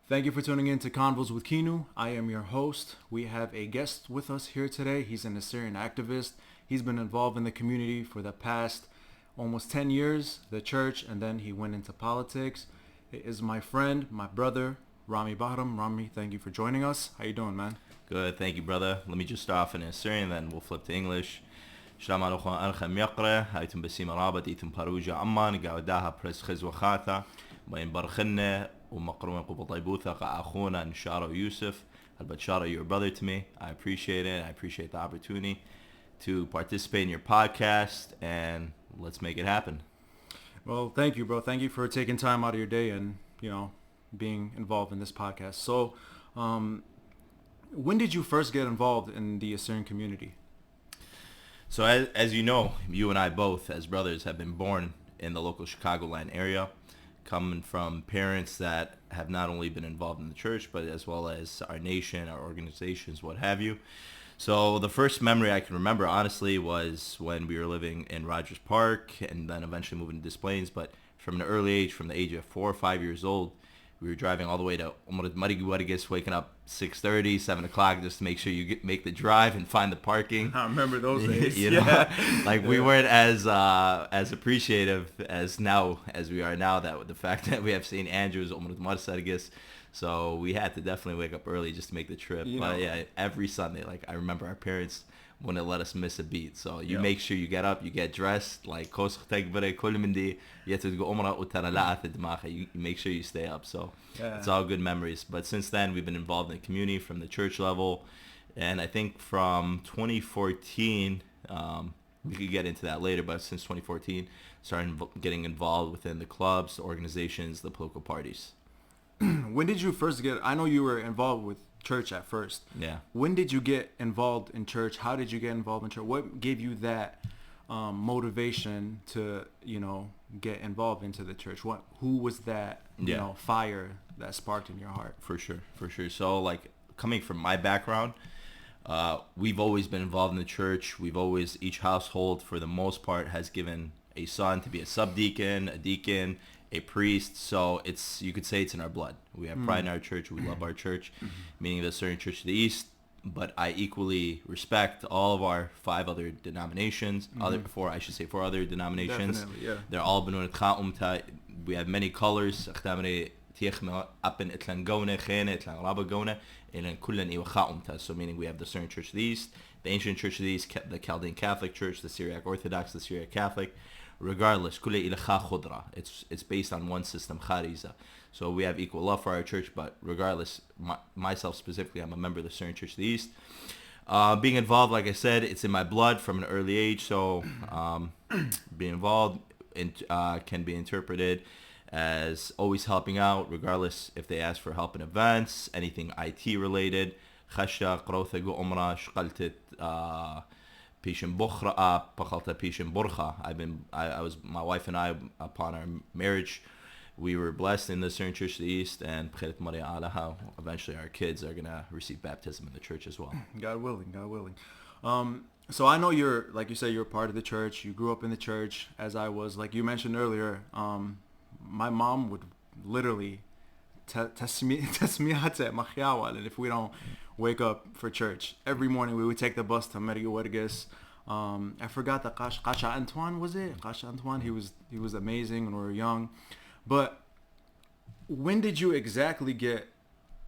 Thank you for tuning in to Konvos With Kinu. I am your host. We have a guest with us here today. He's an Assyrian activist. He's been involved in the community for the past almost 10 years, the church, and then he went into politics. It is my friend, my brother, Rami Bahram. Rami, thank you for joining us. How you doing, man? Good, thank you, brother. Let me just start off in Assyrian, then we'll flip to English. Shalom alaikum alchem yaqra, haytum basim arabat, itum paruja amman, gawdaha pres khizwakhata, bain barkhinna, ومقرونا قبطيبوثا قاخونا نشارة يوسف البتشارة, you're a brother to me. I appreciate it. I appreciate the opportunity to participate in your podcast, and let's make it happen. Well, thank you, bro. Thank you for taking time out of your day and, being involved in this podcast. So, when did you first get involved in the Assyrian community? So as you know, you and I both, as brothers, have been born in the local Chicagoland area, coming from parents that have not only been involved in the church, but as well as our nation, our organizations, what have you. So the first memory I can remember, honestly, was when we were living in Rogers Park and then eventually moving to Des Plaines. But from an early age, from the age of 4 or 5 years old, we were driving all the way to Mariguarigues, waking up 6:30, 7 o'clock, just to make sure you make the drive and find the parking. I remember those days. We weren't as appreciative as we are now, that with the fact that we have St. Andrews, so we had to definitely wake up early just to make the trip. But yeah, every Sunday, I remember our parents wouldn't let us miss a beat. So you make sure you get up, you get dressed, you make sure you stay up. So it's all good memories. But since then, we've been involved in the community from the church level. And I think from 2014, we could get into that later, but since 2014, started getting involved within the clubs, the organizations, the political parties. When did you first I know you were involved with church at first. Yeah. When did you get involved in church? How did you get involved in church? What gave you that motivation to, get involved into the church? Who was that, fire that sparked in your heart? For sure. So, coming from my background, we've always been involved in the church. Each household, for the most part, has given a son to be a subdeacon, a deacon, a priest. So you could say it's in our blood. We have pride in our church. We love our church, meaning the Assyrian Church of the East. But I equally respect all of our 5 other denominations, 4 other denominations. Definitely, yeah. They're all we have many colors. So meaning we have the Assyrian Church of the East, the Ancient Church of the East, the Chaldean Catholic Church, the Syriac Orthodox, the Syriac Catholic. Regardless, it's based on one system, khariza. So we have equal love for our church, but regardless, myself specifically, I'm a member of the Assyrian Church of the East. Being involved, like I said, it's in my blood from an early age. So being involved can be interpreted as always helping out, regardless if they ask for help in events, anything IT related. My wife and I, upon our marriage, we were blessed in the Assyrian Church of the East, and eventually our kids are gonna receive baptism in the church as well. God willing. So I know you're, like you said, you're part of the church. You grew up in the church, as I was. Like you mentioned earlier, my mom would literally tasmiyat and if we don't wake up for church every morning, we would take the bus to Mariguarigues. I forgot that Kasha Antoine, was it? Kasha Antoine, he was amazing when we were young. But when did you exactly get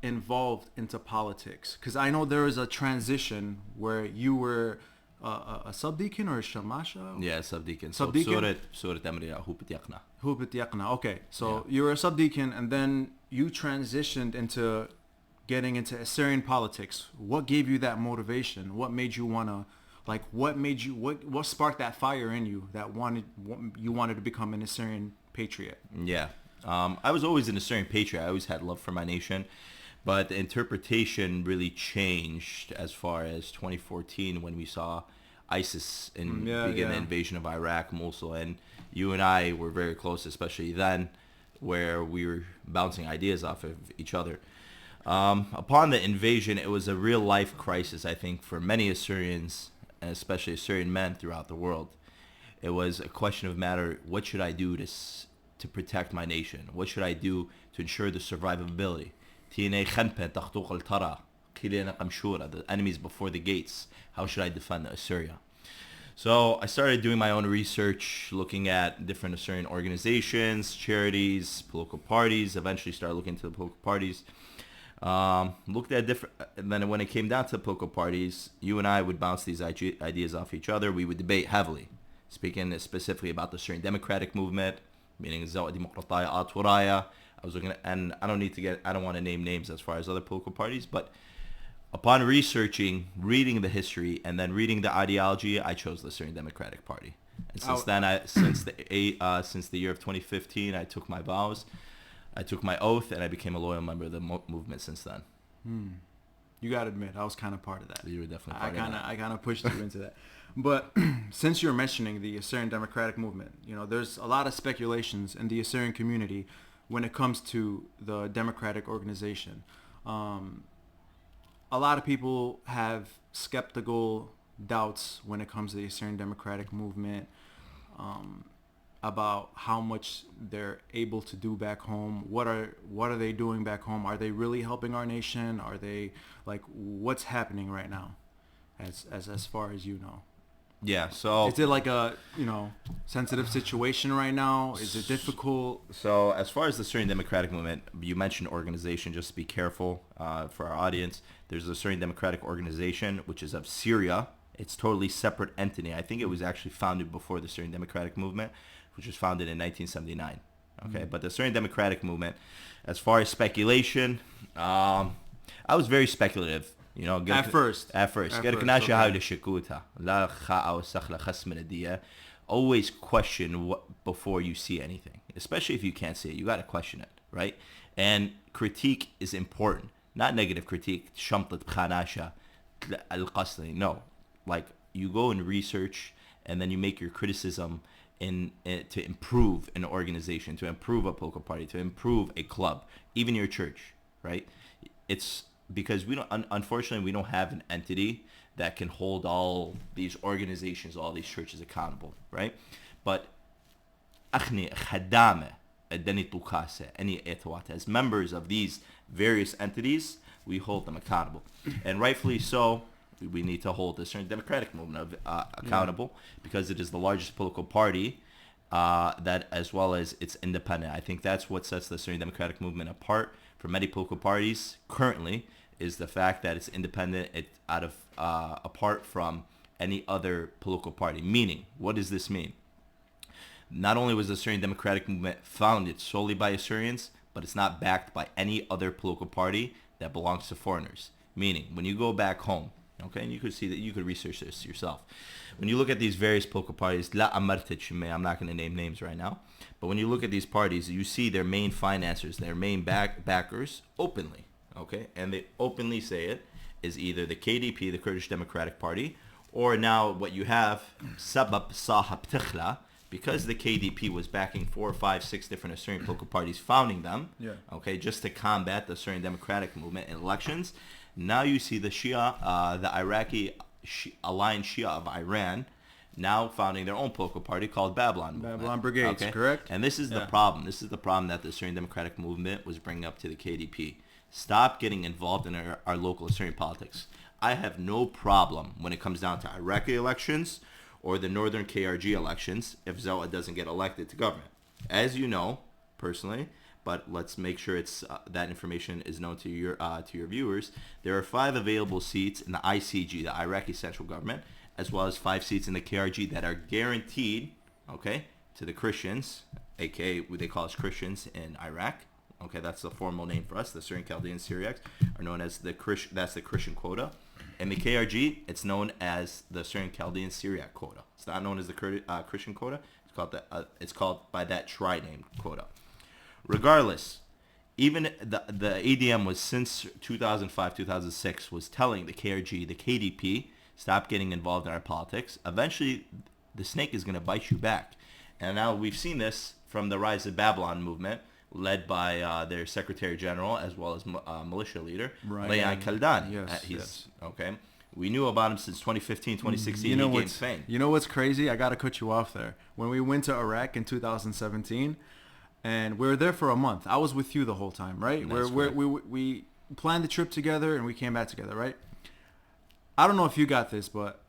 involved into politics? Because I know there was a transition where you were a subdeacon or a shamasha? Yeah, subdeacon. Subdeacon? Subdeacon. Okay, so you were a subdeacon, and then you transitioned into getting into Assyrian politics. What gave you that motivation? What made you want to... what sparked that fire in you that you wanted to become an Assyrian patriot? Yeah. I was always an Assyrian patriot. I always had love for my nation. But the interpretation really changed as far as 2014 when we saw ISIS begin the invasion of Iraq, Mosul. And you and I were very close, especially then, where we were bouncing ideas off of each other. Upon the invasion, it was a real-life crisis, I think, for many Assyrians, and especially Assyrian men throughout the world. It was a question of matter, what should I do to protect my nation? What should I do to ensure the survivability? The enemies before the gates. How should I defend Assyria? So I started doing my own research, looking at different Assyrian organizations, charities, political parties. Eventually started looking into the political parties. Looked at different, and then when it came down to political parties, you and I would bounce these ideas off each other. We would debate heavily, speaking specifically about the Assyrian Democratic Movement, meaning Zawad Demokrataya Aturaya. I was looking at, and I don't want to name names as far as other political parties, but upon researching, reading the history, and then reading the ideology, I chose the Assyrian Democratic Party. And since then, since the year of 2015, I took my vows. I took my oath, and I became a loyal member of the movement since then. You got to admit, I was kind of part of that. You were definitely part of that. I kind of pushed you into that. But since you're mentioning the Assyrian Democratic Movement, there's a lot of speculations in the Assyrian community when it comes to the democratic organization. A lot of people have skeptical doubts when it comes to the Assyrian Democratic Movement, about how much they're able to do back home. What are they doing back home? Are they really helping our nation? Are they, like, what's happening right now, as far as you know? Yeah, so is it like a sensitive situation right now? Is it difficult? So as far as the Assyrian Democratic Movement, you mentioned organization. Just to be careful for our audience, there's the Assyrian Democratic Organization, which is of Syria. It's totally separate entity. I think it was actually founded before the Assyrian Democratic Movement, which was founded in 1979. Okay, but the Assyrian Democratic Movement, as far as speculation, I was very speculative. At first. Always question what before you see anything, especially if you can't see it. You got to question it, right? And critique is important, not negative critique. No, like you go and research, and then you make your criticism to improve an organization, to improve a political party, to improve a club, even your church, right? It's because unfortunately, we don't have an entity that can hold all these organizations, all these churches accountable, right? But as members of these various entities, we hold them accountable. And rightfully so, we need to hold the Assyrian Democratic Movement accountable because it is the largest political party that, as well as it's independent. I think that's what sets the Assyrian Democratic Movement apart from many political parties currently, is the fact that it's independent, apart from any other political party. Meaning, what does this mean? Not only was the Assyrian Democratic Movement founded solely by Assyrians, but it's not backed by any other political party that belongs to foreigners. Meaning, when you go back home, okay, and you could see that, you could research this yourself. When you look at these various political parties, I'm not going to name names right now, but when you look at these parties, you see their main financiers, their main backers openly. Okay, and they openly say it is either the KDP, the Kurdish Democratic Party, or now what you have, Sabab Sahab Tikhla, because the KDP was backing 4, 5, 6 different Assyrian political parties, founding them, okay, just to combat the Assyrian Democratic Movement in elections. Now you see the Shia, the Iraqi aligned Shia of Iran, now founding their own political party called Babylon Brigades, okay? Correct? And this is the problem. This is the problem that the Assyrian Democratic Movement was bringing up to the KDP. Stop getting involved in our local Assyrian politics. I have no problem when it comes down to Iraqi elections or the Northern KRG elections if Zawad doesn't get elected to government. As you know, personally, but let's make sure it's that information is known to your viewers. There are 5 available seats in the ICG, the Iraqi central government, as well as 5 seats in the KRG that are guaranteed, okay, to the Christians, aka what they call us Christians in Iraq. Okay, that's the formal name for us. The Assyrian Chaldean Syriacs are known as that's the Christian quota. In the KRG, it's known as the Assyrian Chaldean Syriac quota. It's not known as the Christian quota. It's called by that tri-name quota. Regardless, even the ADM was since 2005, 2006 was telling the KRG, the KDP, stop getting involved in our politics. Eventually, the snake is going to bite you back. And now we've seen this from the Rise of Babylon movement, led by their Secretary General as well as militia leader, Leon Kaldani. Yes. Okay. We knew about him since 2015, 2016. He gained fame. You know what's crazy? I got to cut you off there. When we went to Iraq in 2017, and we were there for a month. I was with you the whole time, right? We planned the trip together and we came back together, right? I don't know if you got this, but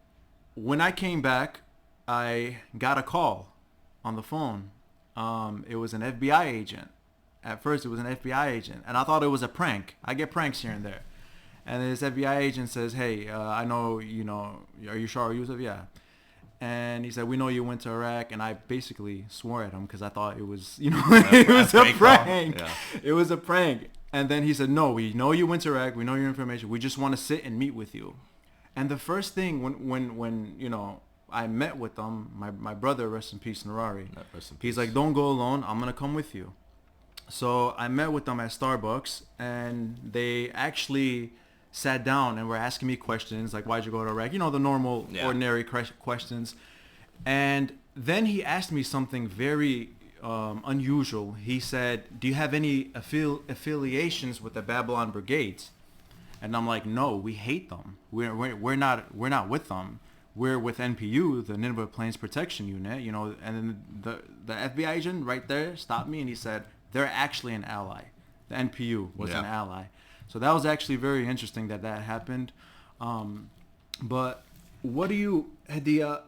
when I came back, I got a call on the phone. It was an FBI agent. At first, it was an FBI agent, and I thought it was a prank. I get pranks here and there. And this FBI agent says, "Hey, I know, are you sure Yusuf?" Yeah. And he said, "We know you went to Iraq," and I basically swore at him because I thought it was, it was a prank. Yeah. It was a prank. And then he said, "No, we know you went to Iraq. We know your information. We just want to sit and meet with you." And the first thing when I met with them, my brother, rest in peace, Narari, he's like, "Don't go alone. I'm gonna come with you." So I met with them at Starbucks, and they actually sat down and were asking me questions like, "Why'd you go to Iraq?" The normal, ordinary questions. And then he asked me something very unusual. He said, "Do you have any affiliations with the Babylon Brigades?" And I'm like, "No, we hate them. We're not with them. We're with NPU, the Nineveh Plains Protection Unit." And then the FBI agent right there stopped me and he said, "They're actually an ally. The NPU was an ally." So that was actually very interesting that happened. But what do you, Hadia,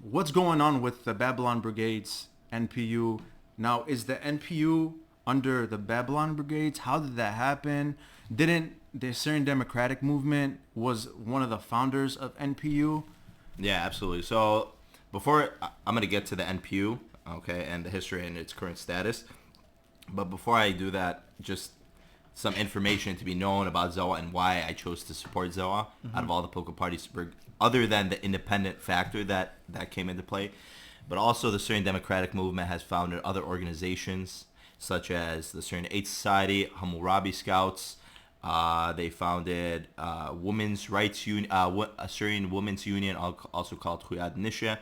what's going on with the Babylon Brigades, NPU? Now, is the NPU under the Babylon Brigades? How did that happen? Didn't the Assyrian Democratic Movement was one of the founders of NPU? Yeah, absolutely. So before I'm going to get to the NPU, okay, and the history and its current status. But before I do that, just some information to be known about ZOA and why I chose to support ZOA out of all the political parties, other than the independent factor that came into play. But also the Syrian Democratic Movement has founded other organizations such as the Syrian Aid Society, Hammurabi Scouts. They founded Women's Rights Union, Assyrian Women's Union, also called Khuyad Nisha.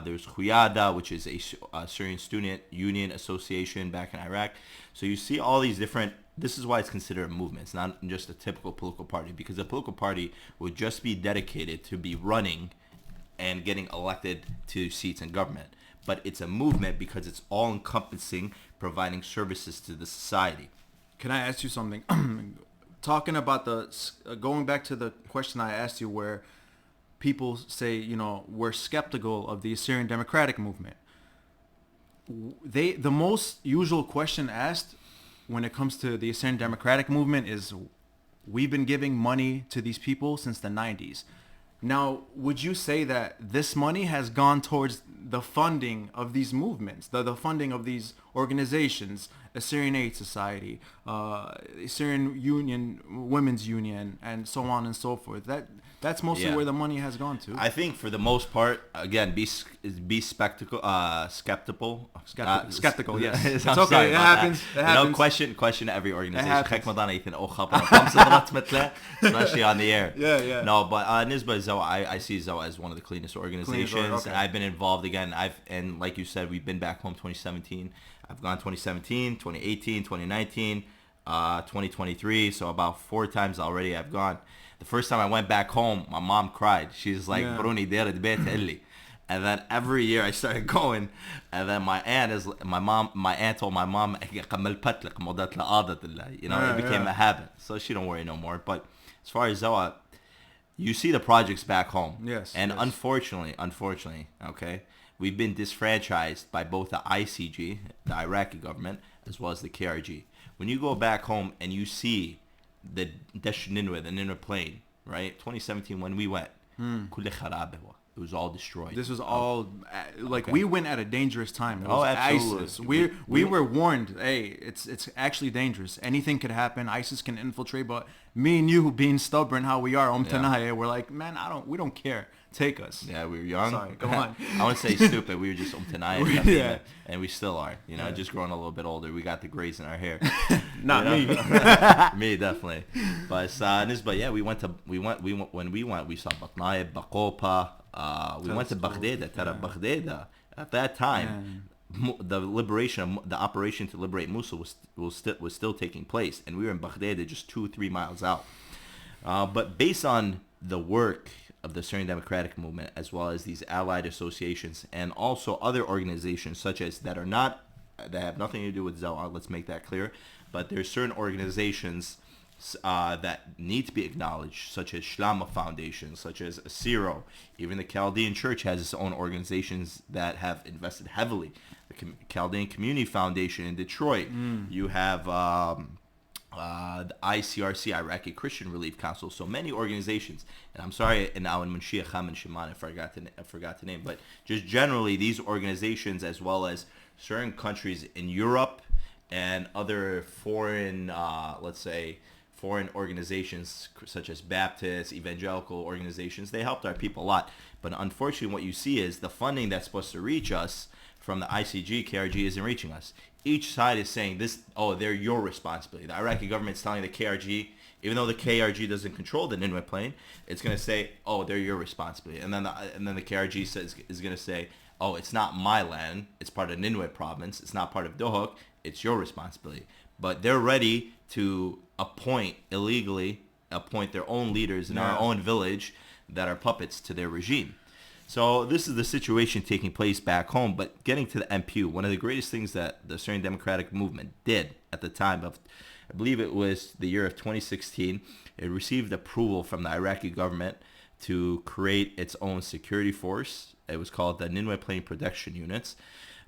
There's Khuyada, which is a Syrian Student Union Association back in Iraq. So you see all these different. This is why it's considered a movement. It's not just a typical political party, because a political party would just be dedicated to be running and getting elected to seats in government. But it's a movement because it's all-encompassing, providing services to the society. Can I ask you something? Talking about going back to the question I asked you, where people say, we're skeptical of the Assyrian Democratic Movement. The most usual question asked when it comes to the Assyrian Democratic Movement is, we've been giving money to these people since the 90s. Now, would you say that this money has gone towards the funding of these movements, the funding of these organizations, Assyrian Aid Society, Assyrian Union, Women's Union, and so on and so forth? That's mostly where the money has gone to. I think for the most part, again, be skeptical. Skeptical, yes. It's okay. It happens. Question every organization. Especially on the air. Yeah. No, but Nisba ZOA, I see ZOA as one of the cleanest organizations. And I've been involved again. And like you said, we've been back home 2017. I've gone 2017, 2018, 2019, 2023. So about 4 times already I've gone. The first time I went back home, my mom cried. She's like, "Bruni, dera de beit illi." And then every year I started going, and then my aunt told my mom, it became a habit. So she don't worry no more. But as far as ZOA, you see the projects back home. Yes. And unfortunately, okay, we've been disfranchised by both the ICG, the Iraqi government, as well as the KRG. When you go back home and you see the Nineveh, the Nineveh Plain, right? 2017 when we went, it was all destroyed. This was all we went at a dangerous time. It was absolutely. ISIS. We were warned. Hey, it's actually dangerous. Anything could happen. ISIS can infiltrate. But me and you, being stubborn how we are, we're like, man, we don't care. Take us. Yeah, we were young. Sorry, go on. I wouldn't say stupid. We were just umtanaya. And we still are. Just growing a little bit older. We got the grays in our hair. Not me. Me, definitely. But we went when we went, we saw Batnaya, Bakopa. We went to Baghdad. Baghdad. At that time, the operation to liberate Mosul was still taking place, and we were in Baghdad, just 2-3 miles out. But based on the work of the Assyrian Democratic Movement, as well as these allied associations, and also other organizations such as that have nothing to do with Zawar. Let's make that clear. But there's certain organizations that need to be acknowledged, such as Shlama Foundation, such as Asiro. Even the Chaldean Church has its own organizations that have invested heavily. The Chaldean Community Foundation in Detroit. You have the ICRC, Iraqi Christian Relief Council. So many organizations. And I'm sorry, and now in Munshia Kham and Shimon, I forgot to name. But just generally, these organizations, as well as certain countries in Europe and other foreign, let's say, foreign organizations such as Baptist, evangelical organizations, they helped our people a lot. But unfortunately, what you see is the funding that's supposed to reach us from the ICG, KRG isn't reaching us. Each side is saying this, they're your responsibility. The Iraqi government's telling the KRG, even though the KRG doesn't control the Nineveh Plain, it's going to say, they're your responsibility. And then the KRG is going to say, it's not my land. It's part of Nineveh province. It's not part of Dohuk. It's your responsibility. But they're ready to illegally appoint their own leaders in our own village that are puppets to their regime. So this is the situation taking place back home. But getting to the MPU, one of the greatest things that the Assyrian Democratic Movement did at the time of, I believe it was the year of 2016, it received approval from the Iraqi government to create its own security force. It was called the Nineveh Plain Protection Units.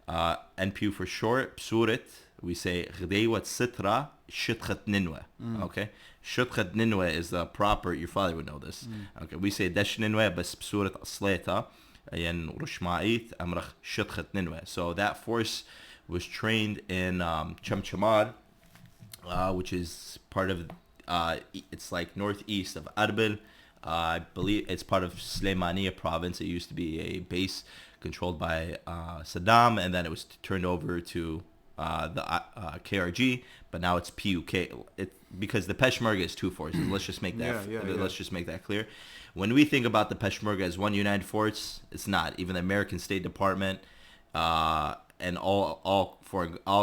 NPU for short, Psurit. We say Ghdeywat Sitra Shitchat Ninwa. Okay? Shitchat Ninwa is the proper, your father would know this. Okay, we say Dash Ninwa bas Psurat Asleta Ayan Rushma'it Amrach Shitchat Ninwa. So that force was trained in Chamchamad, which is part of, it's like northeast of Arbil. I believe it's part of Sulaimaniya province. It used to be a base controlled by Saddam, and then it was turned over to the KRG, but now it's PUK. Because the Peshmerga is two forces. Let's just make that. Let's just make that clear. When we think about the Peshmerga as one united force, it's not. Even the American State Department and all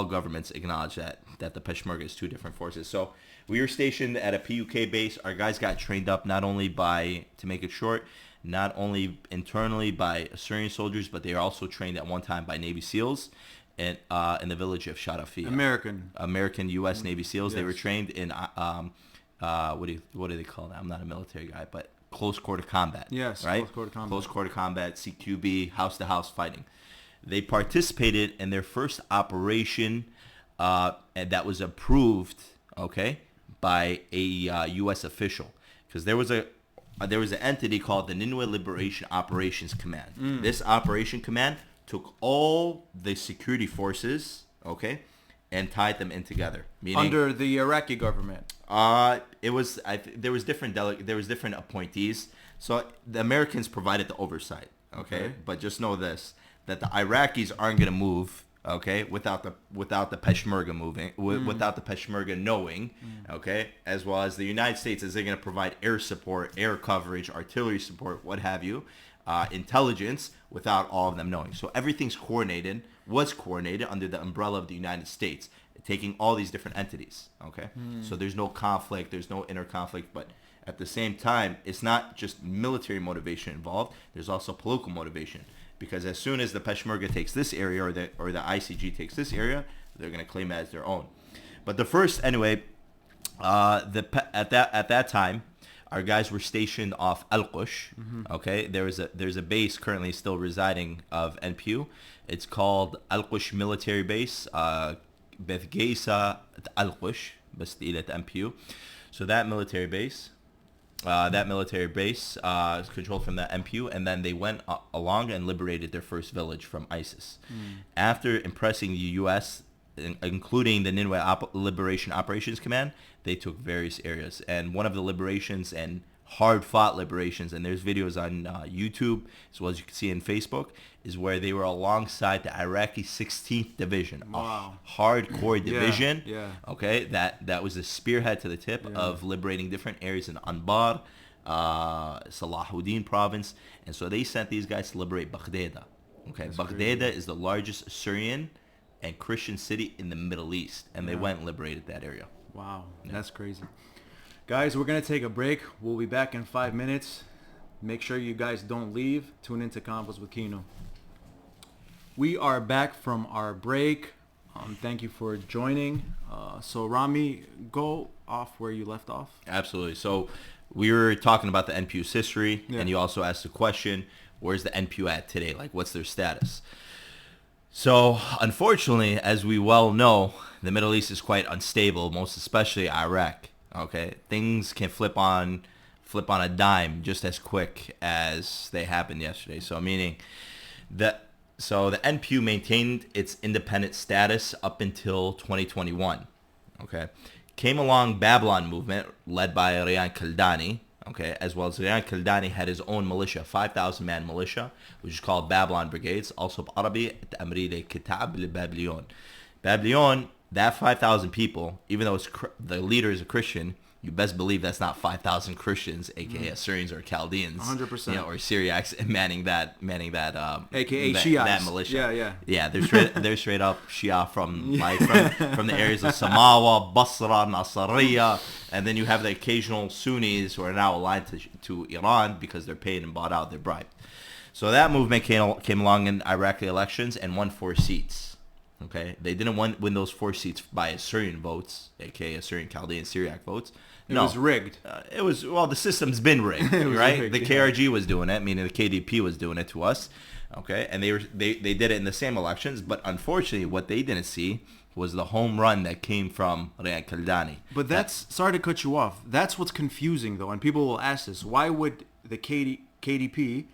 governments acknowledge that the Peshmerga is two different forces. So we were stationed at a PUK base. Our guys got trained up not only to make it short, not only internally by Assyrian soldiers, but they are also trained at one time by Navy SEALs in the village of Sharafi. American U.S. Navy SEALs. Yes. They were trained in what do they call that? I'm not a military guy, but close quarter combat. Yes, right? Close quarter combat, CQB, house to house fighting. They participated in their first operation, and that was approved, by a U.S. official, because there was an entity called the Nineveh Liberation Operations Command. This operation command took all the security forces, and tied them in together. Meaning, under the Iraqi government. There was different appointees. So the Americans provided the oversight, But just know this, that the Iraqis aren't going to move, without the Peshmerga moving, without the Peshmerga knowing, as well as the United States is going to provide air support, air coverage, artillery support, what have you, intelligence, without all of them knowing. So everything's was coordinated under the umbrella of the United States, taking all these different entities, So there's no conflict, there's no inner conflict, but at the same time, it's not just military motivation involved, there's also political motivation. Because as soon as the Peshmerga takes this area or the ICG takes this area, they're going to claim it as their own. But the first, anyway, at that time, our guys were stationed off Al-Qush. There's a base currently still residing of NPU. It's called Al-Qush Military Base, Bethgeisa Al-Qush, Bastilat NPU. So that military base is controlled from the MPU, and then they went along and liberated their first village from ISIS. After impressing the U.S., including the Nineveh Liberation Operations Command, they took various areas. And one of the liberations and hard-fought liberations, and there's videos on YouTube, as well as you can see in Facebook, is where they were alongside the Iraqi 16th Division, a hardcore division, that was the spearhead to the tip of liberating different areas in Anbar, Salahuddin province, and so they sent these guys to liberate Baghdad. Baghdad is the largest Assyrian and Christian city in the Middle East, and they went and liberated that area. Wow, that's crazy. Guys, we're going to take a break. We'll be back in 5 minutes. Make sure you guys don't leave. Tune into Konvos with Kinu. We are back from our break. Thank you for joining. So Rami, go off where you left off. Absolutely. So we were talking about the NPU's history, Yeah. and you also asked the question, where's the NPU at today? Like, what's their status? So, unfortunately, as we well know, the Middle East is quite unstable, most especially Iraq. Okay, things can flip on a dime just as quick as they happened yesterday. So, meaning that the NPU maintained its independent status up until 2021. Okay, came along Babylon movement led by Riyan Kaldani. Okay, as well as Riyan Kaldani had his own militia, 5,000 man militia, which is called Babylon Brigades, also Arabi Tamrid Kitab Babylon. Babylon, that 5,000 people, even though the leader is a Christian, you best believe that's not 5,000 Christians, aka Assyrians or Chaldeans, 100%, or Syriacs manning that, aka that, Shiites. that militia. Yeah. They're straight up Shia from the areas of Samawa, Basra, Nasiriyah, and then you have the occasional Sunnis who are now aligned to Iran because they're paid and bought out, they're bribed. So that movement came along in Iraqi elections and won 4 seats. Okay, they didn't win those 4 seats by Assyrian votes, aka Assyrian Chaldean Syriac votes. It was rigged. The system's been rigged, right? rigged, The KRG was doing it, meaning the KDP was doing it to us. Okay, and they did it in the same elections, but unfortunately, what they didn't see was the home run that came from Riyan Kaldani. But sorry to cut you off. That's what's confusing, though, and people will ask this: why would the KDP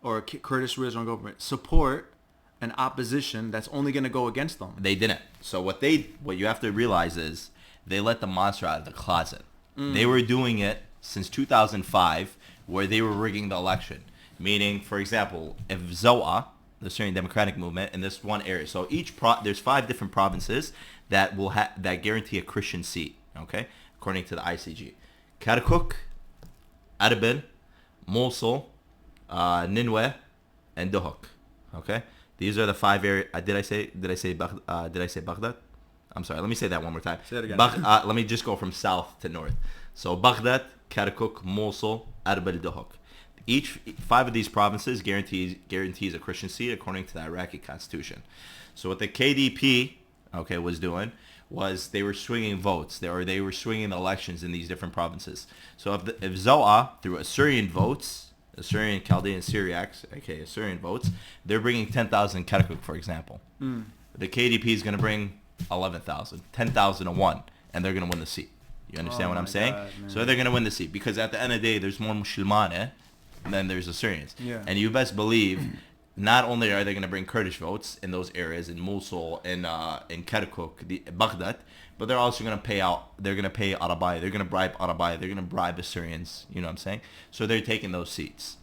or Kurdish Regional Government support an opposition that's only going to go against them? They didn't. So what you have to realize is they let the monster out of the closet. They were doing it since 2005, where they were rigging the election. Meaning, for example, if ZOA, the Syrian Democratic Movement, in this one area, so there's 5 different provinces that will that guarantee a Christian seat. Okay, according to the ICG: Kirkuk, Erbil, Mosul, Nineveh, and Duhok. Okay. These are the 5 areas. Did I say Baghdad? I'm sorry. Let me say that one more time. Say it again. Let me just go from south to north. So Baghdad, Kirkuk, Mosul, Erbil, Duhok. Each 5 of these provinces guarantees a Christian seat according to the Iraqi constitution. So what the KDP was doing was they were swinging votes. They were swinging the elections in these different provinces. So if ZOA through Assyrian votes, Assyrian Chaldean Syriacs, aka Assyrian votes, they're bringing 10,000 Kirkuk, for example. The KDP is going to bring 11,000, 10,000 to 1, and they're going to win the seat. You understand what I'm saying? God, so they're going to win the seat because at the end of the day, there's more Musulmane than there's Assyrians. Yeah. And you best believe, not only are they going to bring Kurdish votes in those areas, in Mosul, in Kirkuk, Baghdad, but they're also going to pay out. They're going to pay Arabai. They're going to bribe Arabai. They're going to bribe Assyrians. You know what I'm saying? So they're taking those seats.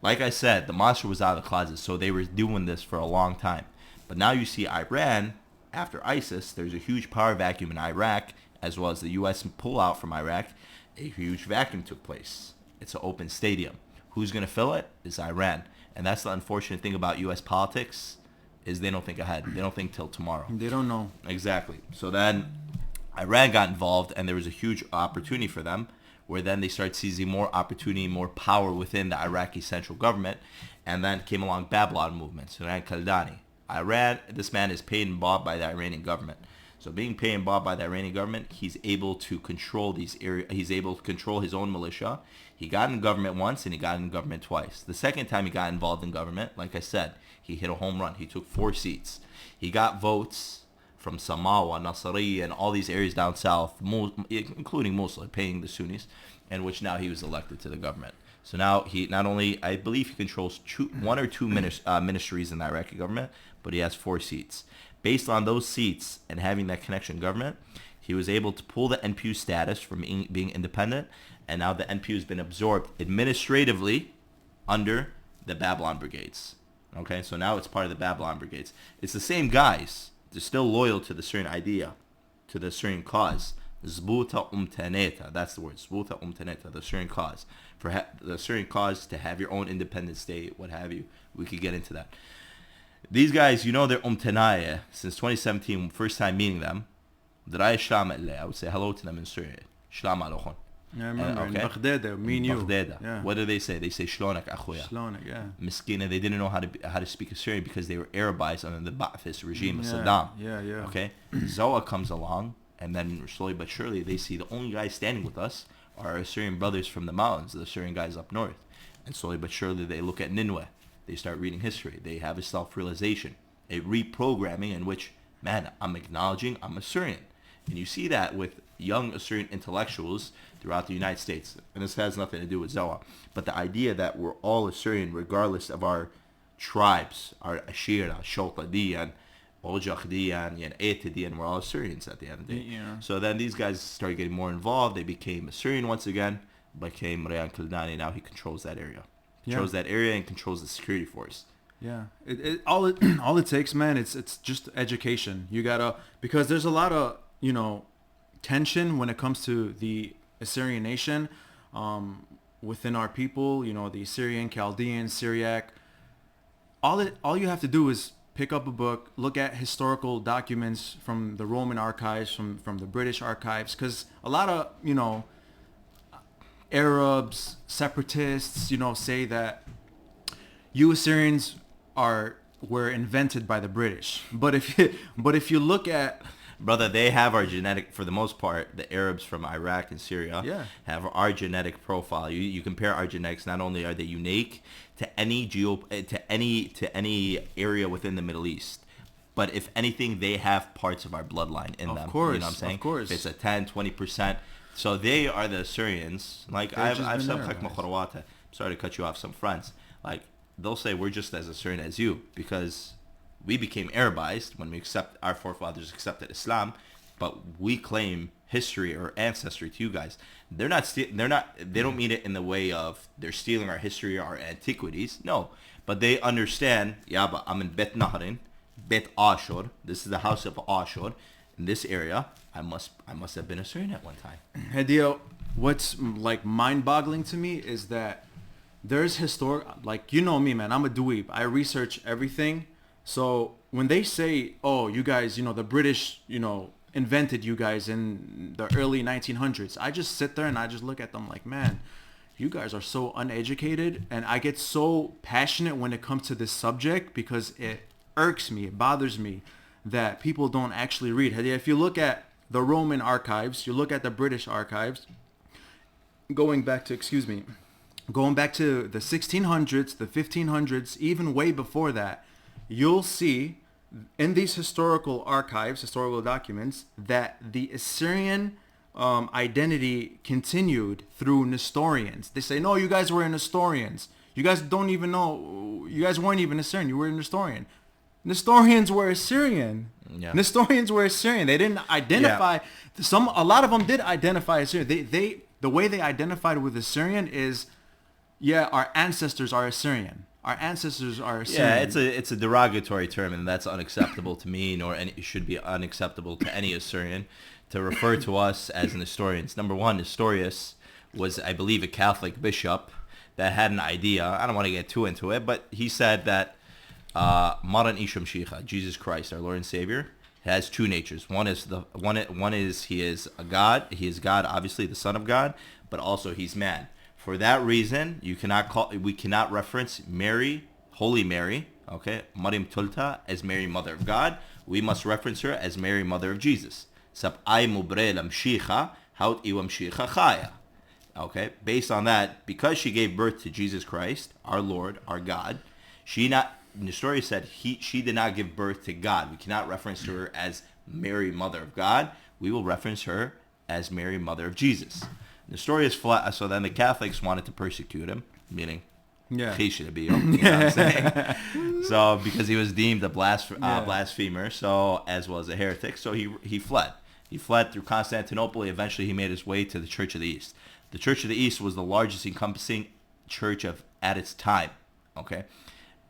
Like I said, the monster was out of the closet, so they were doing this for a long time. But now you see Iran, after ISIS, there's a huge power vacuum in Iraq, as well as the U.S. pullout from Iraq. A huge vacuum took place. It's an open stadium. Who's going to fill it? It's Iran. And that's the unfortunate thing about U.S. politics, is they don't think ahead. They don't think till tomorrow. They don't know. Exactly. So then Iran got involved, and there was a huge opportunity for them, where then they started seizing more opportunity, more power within the Iraqi central government, and then came along Babylon movements, Riyan Kaldani. This man is paid and bought by the Iranian government. So being paid and bought by the Iranian government, he's able to control these areas. He's able to control his own militia. He got in government once, and he got in government twice. The second time he got involved in government, like I said, he hit a home run. He took 4 seats. He got votes from Samawa, Nasiriyah, and all these areas down south, including Mosul, paying the Sunnis, and which now he was elected to the government. So now he not only, I believe he controls 1 or 2 ministries in the Iraqi government, but he has 4 seats. Based on those seats and having that connection in government, he was able to pull the NPU status from being independent, and now the NPU has been absorbed administratively under the Babylon Brigades. Okay, so now it's part of the Babylon Brigades. It's the same guys. They're still loyal to the Syrian idea, to the Syrian cause. Zbuta umtaneta, that's the word. Zbuta umtaneta, the Syrian cause. For the Syrian cause to have your own independent state, what have you. We could get into that. These guys, you know, they're umtanaya since 2017, first time meeting them. I would say hello to them in Syria. Shalom aleichem. Yeah, I remember. Okay? In Baghdad, me and you. Baghdad. Yeah. What do they say? They say shlonak akhuya. Shlonik, yeah. Miskina, they didn't know how to speak Assyrian because they were Arabized under the Ba'athist regime of Yeah, Saddam. yeah. Okay? Zoa comes along, and then slowly but surely they see the only guys standing with us are our Assyrian brothers from the mountains, the Assyrian guys up north. And slowly but surely they look at Nineveh. They start reading history. They have a self-realization, a reprogramming in which, man, I'm acknowledging I'm Assyrian. And you see that with young Assyrian intellectuals throughout the United States. And this has nothing to do with Zoa. But the idea that we're all Assyrian regardless of our tribes, our Ashira, Shultadiyan, Ojakdiyan, and Etadiyan, we're all Assyrians at the end of the day. Yeah. So then these guys started getting more involved. They became Assyrian once again, became Rayan Kildani. Now he controls that area. Controls that area and controls the security force. Yeah, all it takes, man. It's just education. You gotta, because there's a lot of tension when it comes to the Assyrian nation, within our people. The Assyrian, Chaldean, Syriac. All you have to do is pick up a book, look at historical documents from the Roman archives, from the British archives, because a lot of Arabs, separatists, say that you Assyrians were invented by the British. But if you look at, brother, they have our genetic, for the most part, the Arabs from Iraq and Syria have our genetic profile. You compare our genetics, not only are they unique to any area within the Middle East, but if anything, they have parts of our bloodline in them. Of course, you know what I'm saying? Of course. If it's a 10, 20%. So they are the Assyrians. Like I've some sorry to cut you off, some friends. Like they'll say we're just as Assyrian as you because we became Arabized when our forefathers accepted Islam, but we claim history or ancestry to you guys. They don't mean it in the way of they're stealing our history or our antiquities. No, but they understand, but I'm in Bet Nahrin, Bet Ashur. This is the house of Ashur. In this area, I must have been Assyrian at one time. Hadio, what's like mind-boggling to me is that there's me, man. I'm a dweeb. I research everything. So when they say, "Oh, you guys, the British, invented you guys in the early 1900s," I just sit there and I just look at them like, man, you guys are so uneducated, and I get so passionate when it comes to this subject because it irks me, it bothers me that people don't actually read. If you look at the Roman archives, you look at the British archives, going back to the 1600s, the 1500s, even way before that, you'll see in these historical archives, historical documents, that the Assyrian identity continued through Nestorians. They say, no, you guys were Nestorians. You guys don't even know. You guys weren't even Assyrian. You were Nestorian. Nestorians were Assyrian. Yeah. Nestorians were Assyrian. They didn't identify. Yeah. A lot of them did identify Assyrian. The way they identified with Assyrian is, our ancestors are Assyrian. Our ancestors are Assyrian. Yeah, it's a derogatory term, and that's unacceptable to me, nor it should be unacceptable to any Assyrian to refer to us as an historians. Number one, Nestorius was, I believe, a Catholic bishop that had an idea. I don't want to get too into it, but he said that Maran Isham Shikha, Jesus Christ, our Lord and Savior, has two natures. One is he is a God. He is God, obviously the Son of God, but also he's man. For that reason, we cannot reference Mary, Holy Mary, okay, Maryam Tulta, as Mary, Mother of God. We must reference her as Mary, Mother of Jesus. Okay, based on that, because she gave birth to Jesus Christ, our Lord, our God, Nestorius said she did not give birth to God. We cannot reference her as Mary, Mother of God. We will reference her as Mary, Mother of Jesus. Nestorius so then the Catholics wanted to persecute him, meaning you know what I'm saying? So because he was deemed a blasphemer, so as well as a heretic, so he fled. He fled through Constantinople. Eventually he made his way to the Church of the East. The Church of the East was the largest encompassing church at its time. Okay,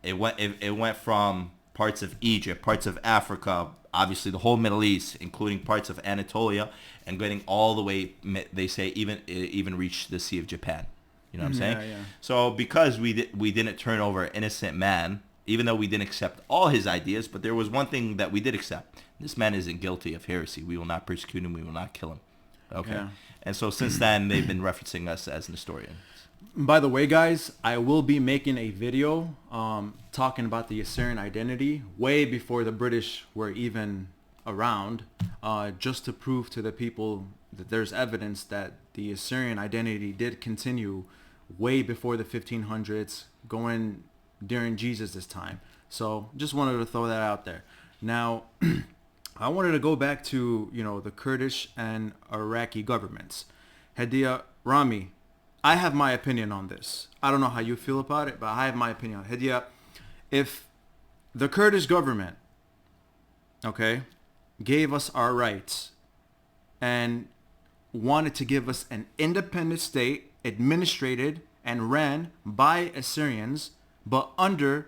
it went from parts of Egypt, parts of Africa, obviously the whole Middle East, including parts of Anatolia, and getting all the way, they say, even reached the Sea of Japan. You know what I'm saying? Yeah. So because we didn't turn over an innocent man, even though we didn't accept all his ideas, but there was one thing that we did accept. This man isn't guilty of heresy. We will not persecute him. We will not kill him. Okay. Yeah. And so since then, they've been referencing us as Nestorians. By the way, guys, I will be making a video talking about the Assyrian identity way before the British were even around, just to prove to the people that there's evidence that the Assyrian identity did continue way before the 1500s, going during Jesus' time. So just wanted to throw that out there. Now, I wanted to go back to, the Kurdish and Iraqi governments. Hadia, Rami, I have my opinion on this. I don't know how you feel about it, but I have my opinion on it. Hadia, if the Kurdish government, okay, gave us our rights and wanted to give us an independent state, administrated and ran by Assyrians, but under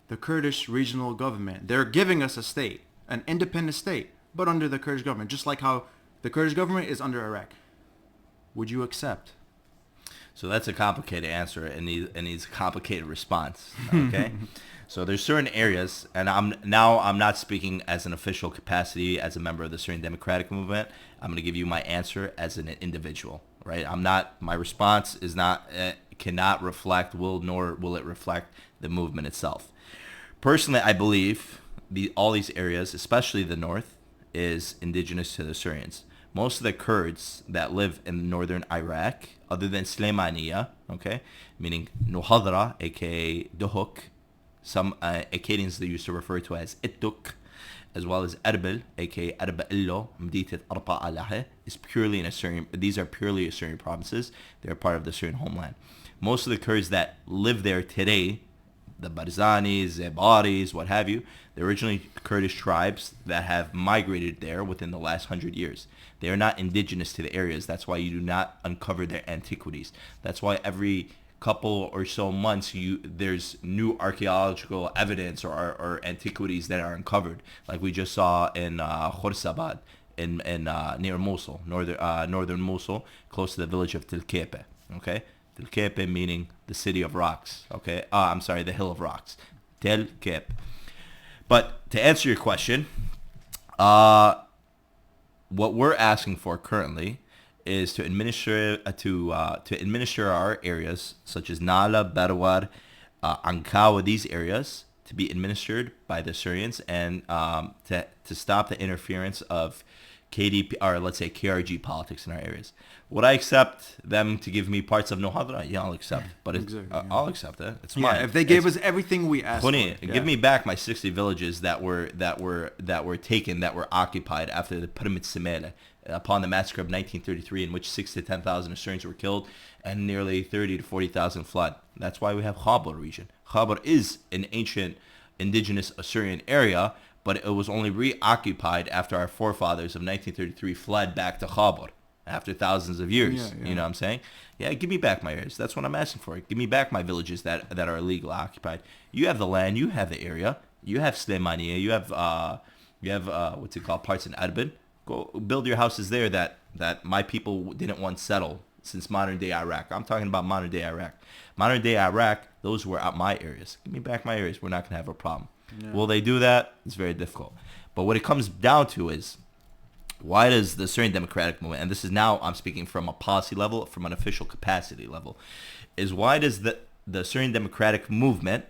the Kurdish regional government. They're giving us a state, an independent state, but under the Kurdish government, just like how the Kurdish government is under Iraq. Would you accept? So that's a complicated answer and needs a complicated response. Okay. So there's certain areas, and I'm not speaking as an official capacity as a member of the Assyrian Democratic Movement. I'm going to give you my answer as an individual, right? My response is not, cannot reflect, nor will it reflect the movement itself. Personally, I believe all these areas, especially the north, is indigenous to the Assyrians. Most of the Kurds that live in northern Iraq, other than Sulaimaniya, okay, meaning Nuhadra, aka Duhok, some Akkadians they used to refer to as Ittuk, as well as Erbil, aka Erbillo, Mditat Arpa Alahe, is purely an Assyrian. These are purely Assyrian provinces. They're part of the Assyrian homeland. Most of the Kurds that live there today, the Barzanis, Zebaris, what have you, they're originally Kurdish tribes that have migrated there within the last 100 years. They are not indigenous to the areas. That's why you do not uncover their antiquities. That's why every couple or so months there's new archaeological evidence or antiquities that are uncovered, like we just saw in Khorsabad in near Mosul, northern Mosul, close to the village of Tilkepe. Okay, Tilkepe meaning the city of rocks. Okay, I'm sorry, the hill of rocks, Tel Kep. But to answer your question, what we're asking for currently is to administer our areas such as Nala, Barwar, Ankawa, these areas to be administered by the Assyrians, and to stop the interference of KDP, or let's say KRG politics in our areas. Would I accept them to give me parts of Nohadra? Yeah, I'll accept. But I'll accept it. It's mine. If they gave us everything we asked for. Give me back my 60 villages that were taken, that were occupied after the Pyramid Semele, upon the massacre of 1933, in which 6,000 to 10,000 Assyrians were killed and nearly 30,000 to 40,000 fled. That's why we have Khabur region. Khabur is an ancient indigenous Assyrian area, but it was only reoccupied after our forefathers of 1933 fled back to Khabur after thousands of years. Yeah. You know what I'm saying? Yeah, give me back my areas. That's what I'm asking for. Give me back my villages that are illegally occupied. You have the land. You have the area. You have Sulaimaniya. You have what's it called? Parts in Erbil. Go build your houses there that my people didn't once settle since modern day Iraq. I'm talking about modern day Iraq. Modern day Iraq, those were out my areas. Give me back my areas. We're not going to have a problem. Yeah. Will they do that? It's very difficult. But what it comes down to is, why does the Assyrian Democratic Movement, and this is now I'm speaking from a policy level, from an official capacity level, is why does the Assyrian Democratic Movement,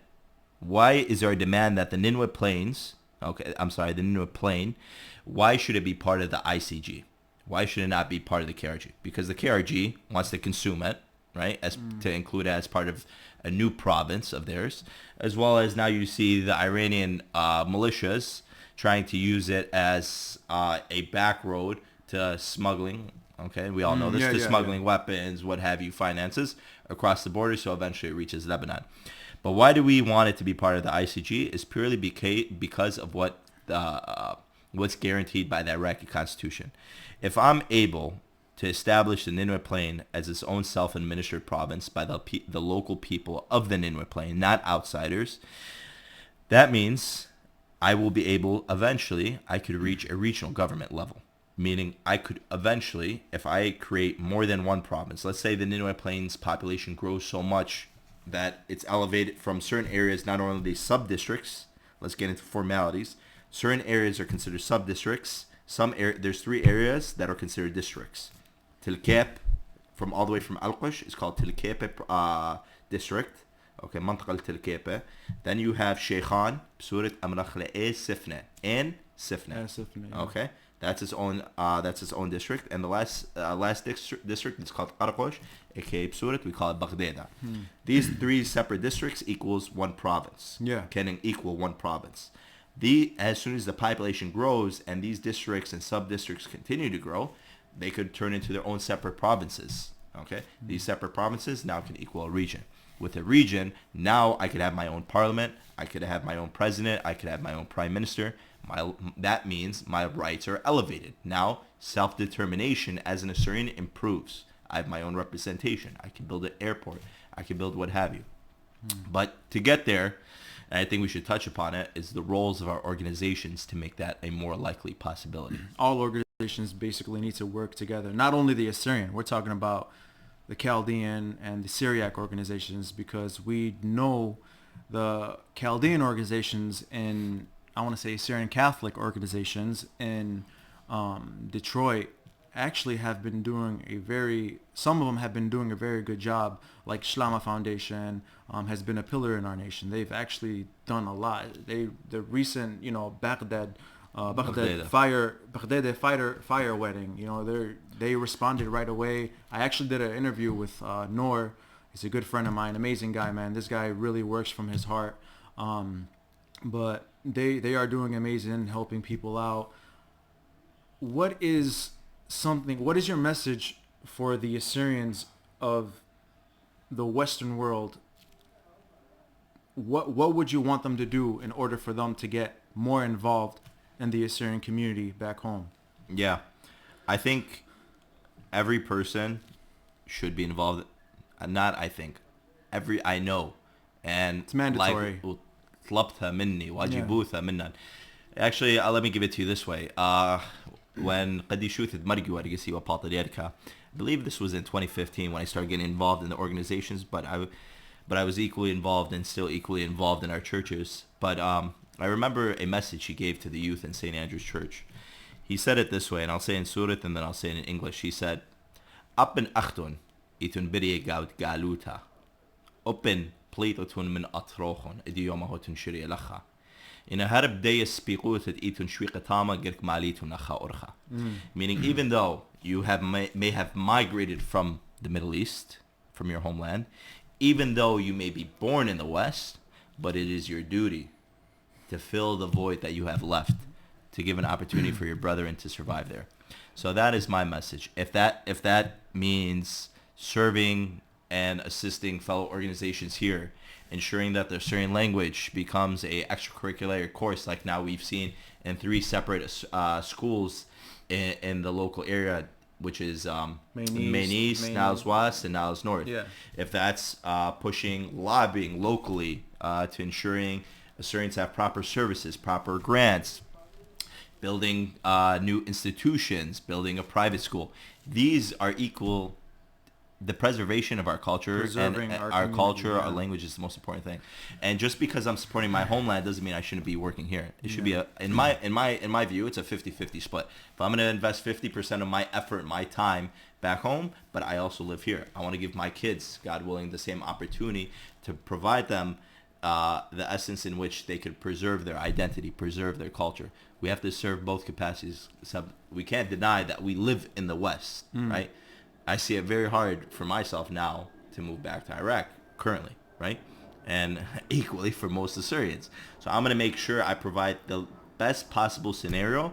why is there a demand that the Nineveh Plains, the Nineveh Plain, why should it be part of the ICG? Why should it not be part of the KRG? Because the KRG wants to consume it, right, to include it as part of a new province of theirs, as well as now you see the Iranian militias trying to use it as a back road to smuggling. Okay, we all know this, smuggling weapons, what have you, finances across the border, so eventually it reaches Lebanon. But why do we want it to be part of the ICG? Is purely because of what's guaranteed by the Iraqi constitution. If I'm able to establish the Nineveh Plain as its own self-administered province by the local people of the Nineveh Plain, not outsiders, that means I will be able, eventually, I could reach a regional government level. Meaning I could eventually, if I create more than one province, let's say the Nineveh Plains population grows so much that it's elevated from certain areas, not only sub-districts, let's get into formalities, certain areas are considered sub-districts. There's 3 areas that are considered districts. Tilkep, from all the way from Al-Qush, is called Tilkepe district. Okay, منطقة التلكيبة. Then you have Sheikhan, بسورة أمرخلة سفنة, and Sifna. Yeah. Okay, that's its own district. And the last district is called Arqosh, aka Bsurat. We call it Baghdada. These three separate districts equals one province. Yeah. Can equal one province. As soon as the population grows and these districts and sub-districts continue to grow, they could turn into their own separate provinces. Okay, these separate provinces now can equal a region. With a region, now I could have my own parliament, I could have my own president, I could have my own prime minister. That means my rights are elevated. Now, self-determination as an Assyrian improves. I have my own representation. I can build an airport. I can build what have you. But to get there, and I think we should touch upon it, is the roles of our organizations to make that a more likely possibility. All organizations basically need to work together. Not only the Assyrian, we're talking about the Chaldean and the Syriac organizations, because we know the Chaldean organizations in, I want to say, Assyrian Catholic organizations in Detroit actually have been doing some of them have been doing a very good job. Like Shlama Foundation has been a pillar in our nation. They've actually done a lot. The recent, Baghdad fire wedding, they responded right away. I actually did an interview with Noor. He's a good friend of mine, amazing guy, man. This guy really works from his heart. But they are doing amazing, helping people out. What is your message for the Assyrians of the Western world? What would you want them to do in order for them to get more involved in the Assyrian community back home? Yeah, I think every person should be involved. I know. And it's mandatory. طلبتها مني واجبوها منا. Actually, let me give it to you this way. When قديشوث مرقوا أرجسي وباطريركا, I believe this was in 2015 when I started getting involved in the organizations, but I was equally involved and still equally involved in our churches. But I remember a message he gave to the youth in St. Andrew's Church. He said it this way, and I'll say in Surat and then I'll say it in English. He said, "Appen achtun itun biri gaut galuta, open plitotun min atrochon idiomahotun shiri lacha. In a harab deis spiqutet itun shwiqatama girk malitun nacha orcha." Meaning, even though you may have migrated from the Middle East, from your homeland, even though you may be born in the West, but it is your duty to fill the void that you have left, to give an opportunity for your brethren to survive there. So that is my message. If that means serving and assisting fellow organizations here, ensuring that the Assyrian language becomes a extracurricular course, like now we've seen in 3 separate schools in the local area, which is Main East, Niles West, and Niles North. Yeah. If that's lobbying locally to ensuring Assyrians have proper services, proper grants, building new institutions, building a private school. These are equal. The preservation of our culture Preserving and our culture, community, our yeah. language is the most important thing. And just because I'm supporting my homeland doesn't mean I shouldn't be working here. It should be in my view, it's a 50-50 split. If I'm going to invest 50% of my effort, my time back home, but I also live here. I want to give my kids, God willing, the same opportunity to provide them the essence in which they could preserve their identity, preserve their culture. We have to serve both capacities. We can't deny that we live in the West, right? I see it very hard for myself now to move back to Iraq currently, right? And equally for most Assyrians. So I'm going to make sure I provide the best possible scenario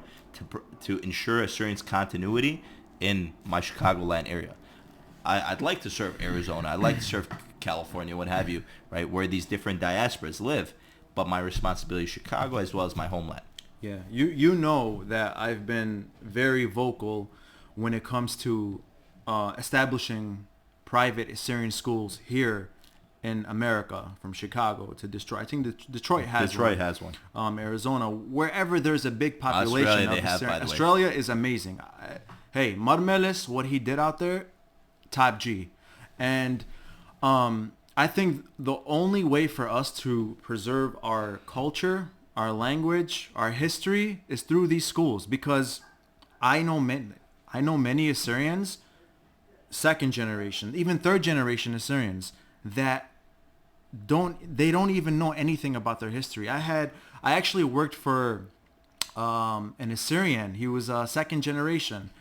to ensure Assyrians' continuity in my Chicagoland area. I'd like to serve Arizona. I'd like to serve California, what have you, right? Where these different diasporas live. But my responsibility is Chicago as well as my homeland. Yeah, you know that I've been very vocal when it comes to establishing private Assyrian schools here in America, from Chicago to Detroit. I think Detroit has one. Arizona, wherever there's a big population Australia, of Assyrian. Australia is amazing. Hey, Marmelis, what he did out there, top G. And I think the only way for us to preserve our culture, our language, our history is through these schools, because I know many Assyrians second generation, even third generation Assyrians that they don't even know anything about their history. I actually worked for an Assyrian. He was a second generation,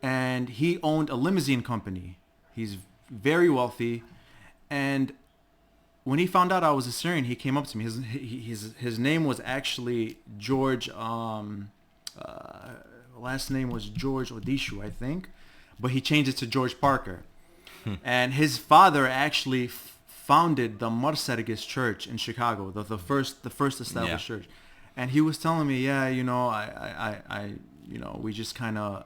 and he owned a limousine company. He's very wealthy, and when he found out I was Assyrian, he came up to me. His name was actually George. Last name was George Odishu, I think, but he changed it to George Parker. And his father actually founded the Marsergis Church in Chicago, the first established church. And he was telling me, yeah, I we just kind of,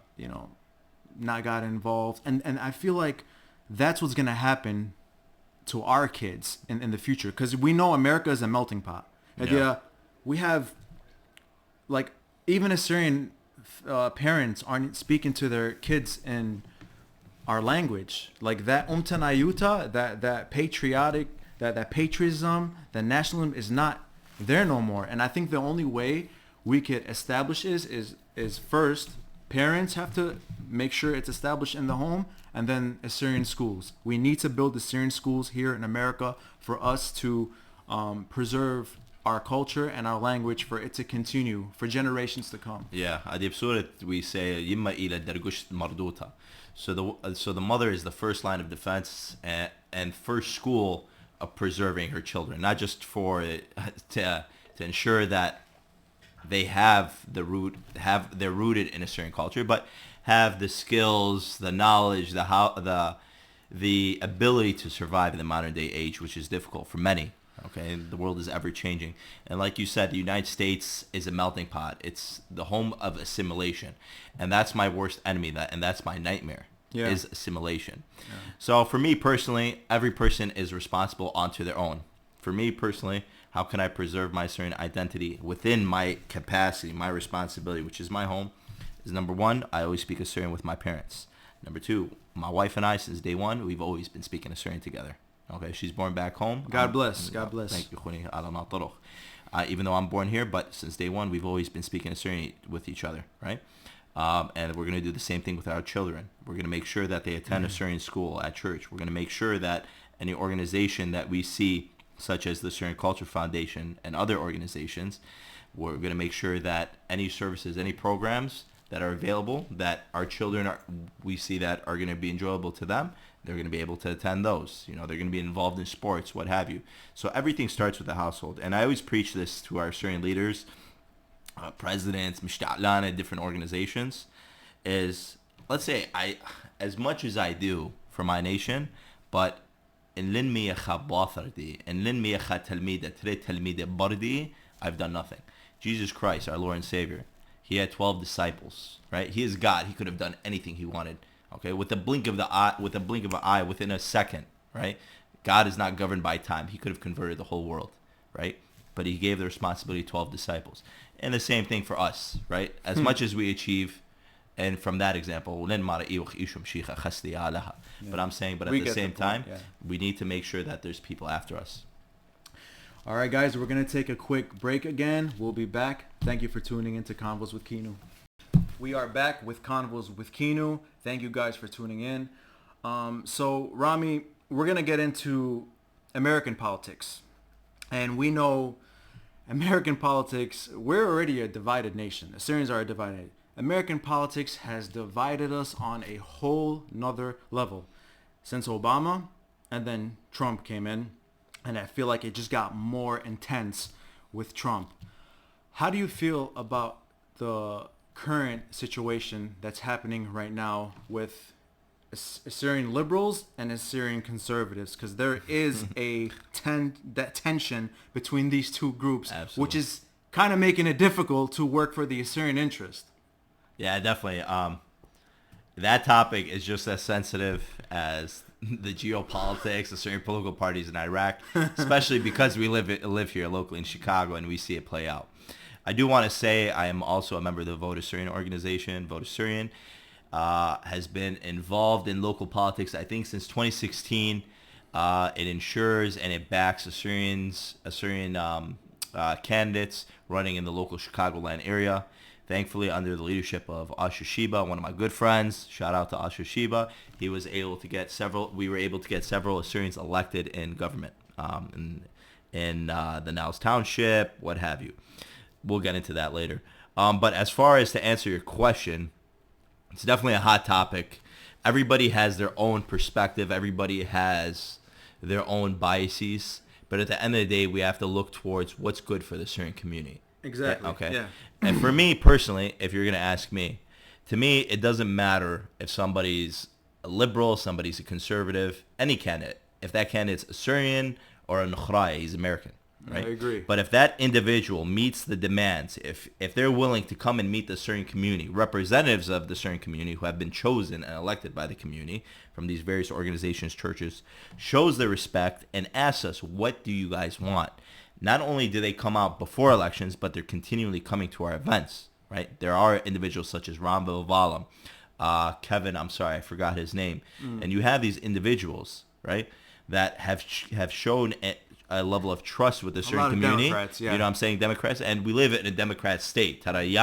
not got involved. And I feel like that's what's going to happen to our kids in the future, because we know America is a melting pot. Yeah. We have, like, even Assyrian parents aren't speaking to their kids in our language. Like that umtanayuta, that patriotic, that patriotism, that nationalism is not there no more. And I think the only way we could establish is first, parents have to make sure it's established in the home, and then Assyrian schools. We need to build Assyrian schools here in America for us to preserve our culture and our language, for it to continue for generations to come. Yeah, هذه بصورة we say يما إلى درجش مردوتا. So the mother is the first line of defense and first school of preserving her children, not just for to ensure that they're rooted in Assyrian culture, but have the skills, the knowledge, the ability to survive in the modern day age, which is difficult for many. Okay, the world is ever changing, and like you said, the United States is a melting pot. It's the home of assimilation, and that's my worst enemy. That's my nightmare. Yeah. Is assimilation. Yeah. So for me personally, every person is responsible onto their own. For me personally, how can I preserve my Assyrian identity within my capacity, my responsibility, which is my home? Is number one, I always speak Assyrian with my parents. Number two, my wife and I, since day one, we've always been speaking Assyrian together. Okay, she's born back home. God bless. God bless. Thank you, Khuni. Even though I'm born here, but since day one, we've always been speaking Assyrian with each other, right? And we're going to do the same thing with our children. We're going to make sure that they attend Assyrian school at church. We're going to make sure that any organization that we see, such as the Assyrian Culture Foundation and other organizations, we're going to make sure that any services, any programs that are available, that our children we see that are going to be enjoyable to them, they're going to be able to attend those. They're going to be involved in sports, what have you. So everything starts with the household. And I always preach this to our Assyrian leaders, presidents, mishta'lana, different organizations, is, let's say, as much as I do for my nation, but I've done nothing. Jesus Christ, our Lord and Savior, he had 12 disciples, right? He is God. He could have done anything he wanted. Okay, with a blink of an eye, within a second, right? God is not governed by time. He could have converted the whole world, right? But he gave the responsibility to 12 disciples. And the same thing for us, right? As much as we achieve, and from that example, but I'm saying, but at the same time, we need to make sure that there's people after us. All right, guys, we're going to take a quick break again. We'll be back. Thank you for tuning in to Konvos with Kinu. We are back with Konvos with Kinu. Thank you guys for tuning in. So, Rami, we're going to get into American politics. And we know American politics, we're already a divided nation. Assyrians are divided. American politics has divided us on a whole nother level. Since Obama and then Trump came in, and I feel like it just got more intense with Trump. How do you feel about the current situation that's happening right now with Assyrian liberals and Assyrian conservatives? Because there is that tension between these two groups. Absolutely. Which is kind of making it difficult to work for the Assyrian interest. Yeah, definitely. That topic is just as sensitive as the geopolitics, the certain political parties in Iraq, especially because we live here locally in Chicago and we see it play out. I do want to say I am also a member of the Vote Assyrian organization. Vote Assyrian has been involved in local politics, I think, since 2016. It ensures and it backs Assyrian candidates running in the local Chicagoland area. Thankfully, under the leadership of Asher Shiba, one of my good friends, shout out to Asher Shiba, we were able to get several Assyrians elected in government, in the Niles Township, what have you. We'll get into that later. But as far as to answer your question, it's definitely a hot topic. Everybody has their own perspective. Everybody has their own biases. But at the end of the day, we have to look towards what's good for the Syrian community. Exactly. Okay. Yeah. And for me personally, if you're going to ask me, to me, it doesn't matter if somebody's a liberal, somebody's a conservative, any candidate. If that candidate's Assyrian or a Nukhrai, he's American. Right? I agree. But if that individual meets the demands, if they're willing to come and meet the Syrian community, representatives of the Syrian community who have been chosen and elected by the community from these various organizations, churches, shows their respect and asks us, what do you guys want? Not only do they come out before elections, but they're continually coming to our events, right? There are individuals such as Rami Bahram, Kevin, I'm sorry, I forgot his name. And you have these individuals, right, that have shown a level of trust with the Syrian community. Democrats, yeah. You know what I'm saying? Democrats. And we live in a Democrat state. It's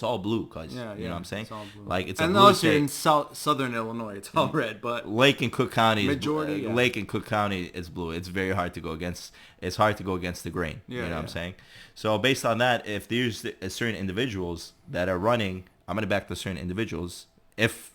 all blue, cause Yeah, you know what I'm saying? It's all blue. Like, it's and a blue also state. in southern Illinois, it's all red, but Lake and Cook County Majority, yeah. Lake and Cook County is blue. It's very hard to go against. It's hard to go against the grain. Yeah, you know what I'm yeah. saying? So based on that, if there's certain individuals that are running, I'm gonna back the certain individuals if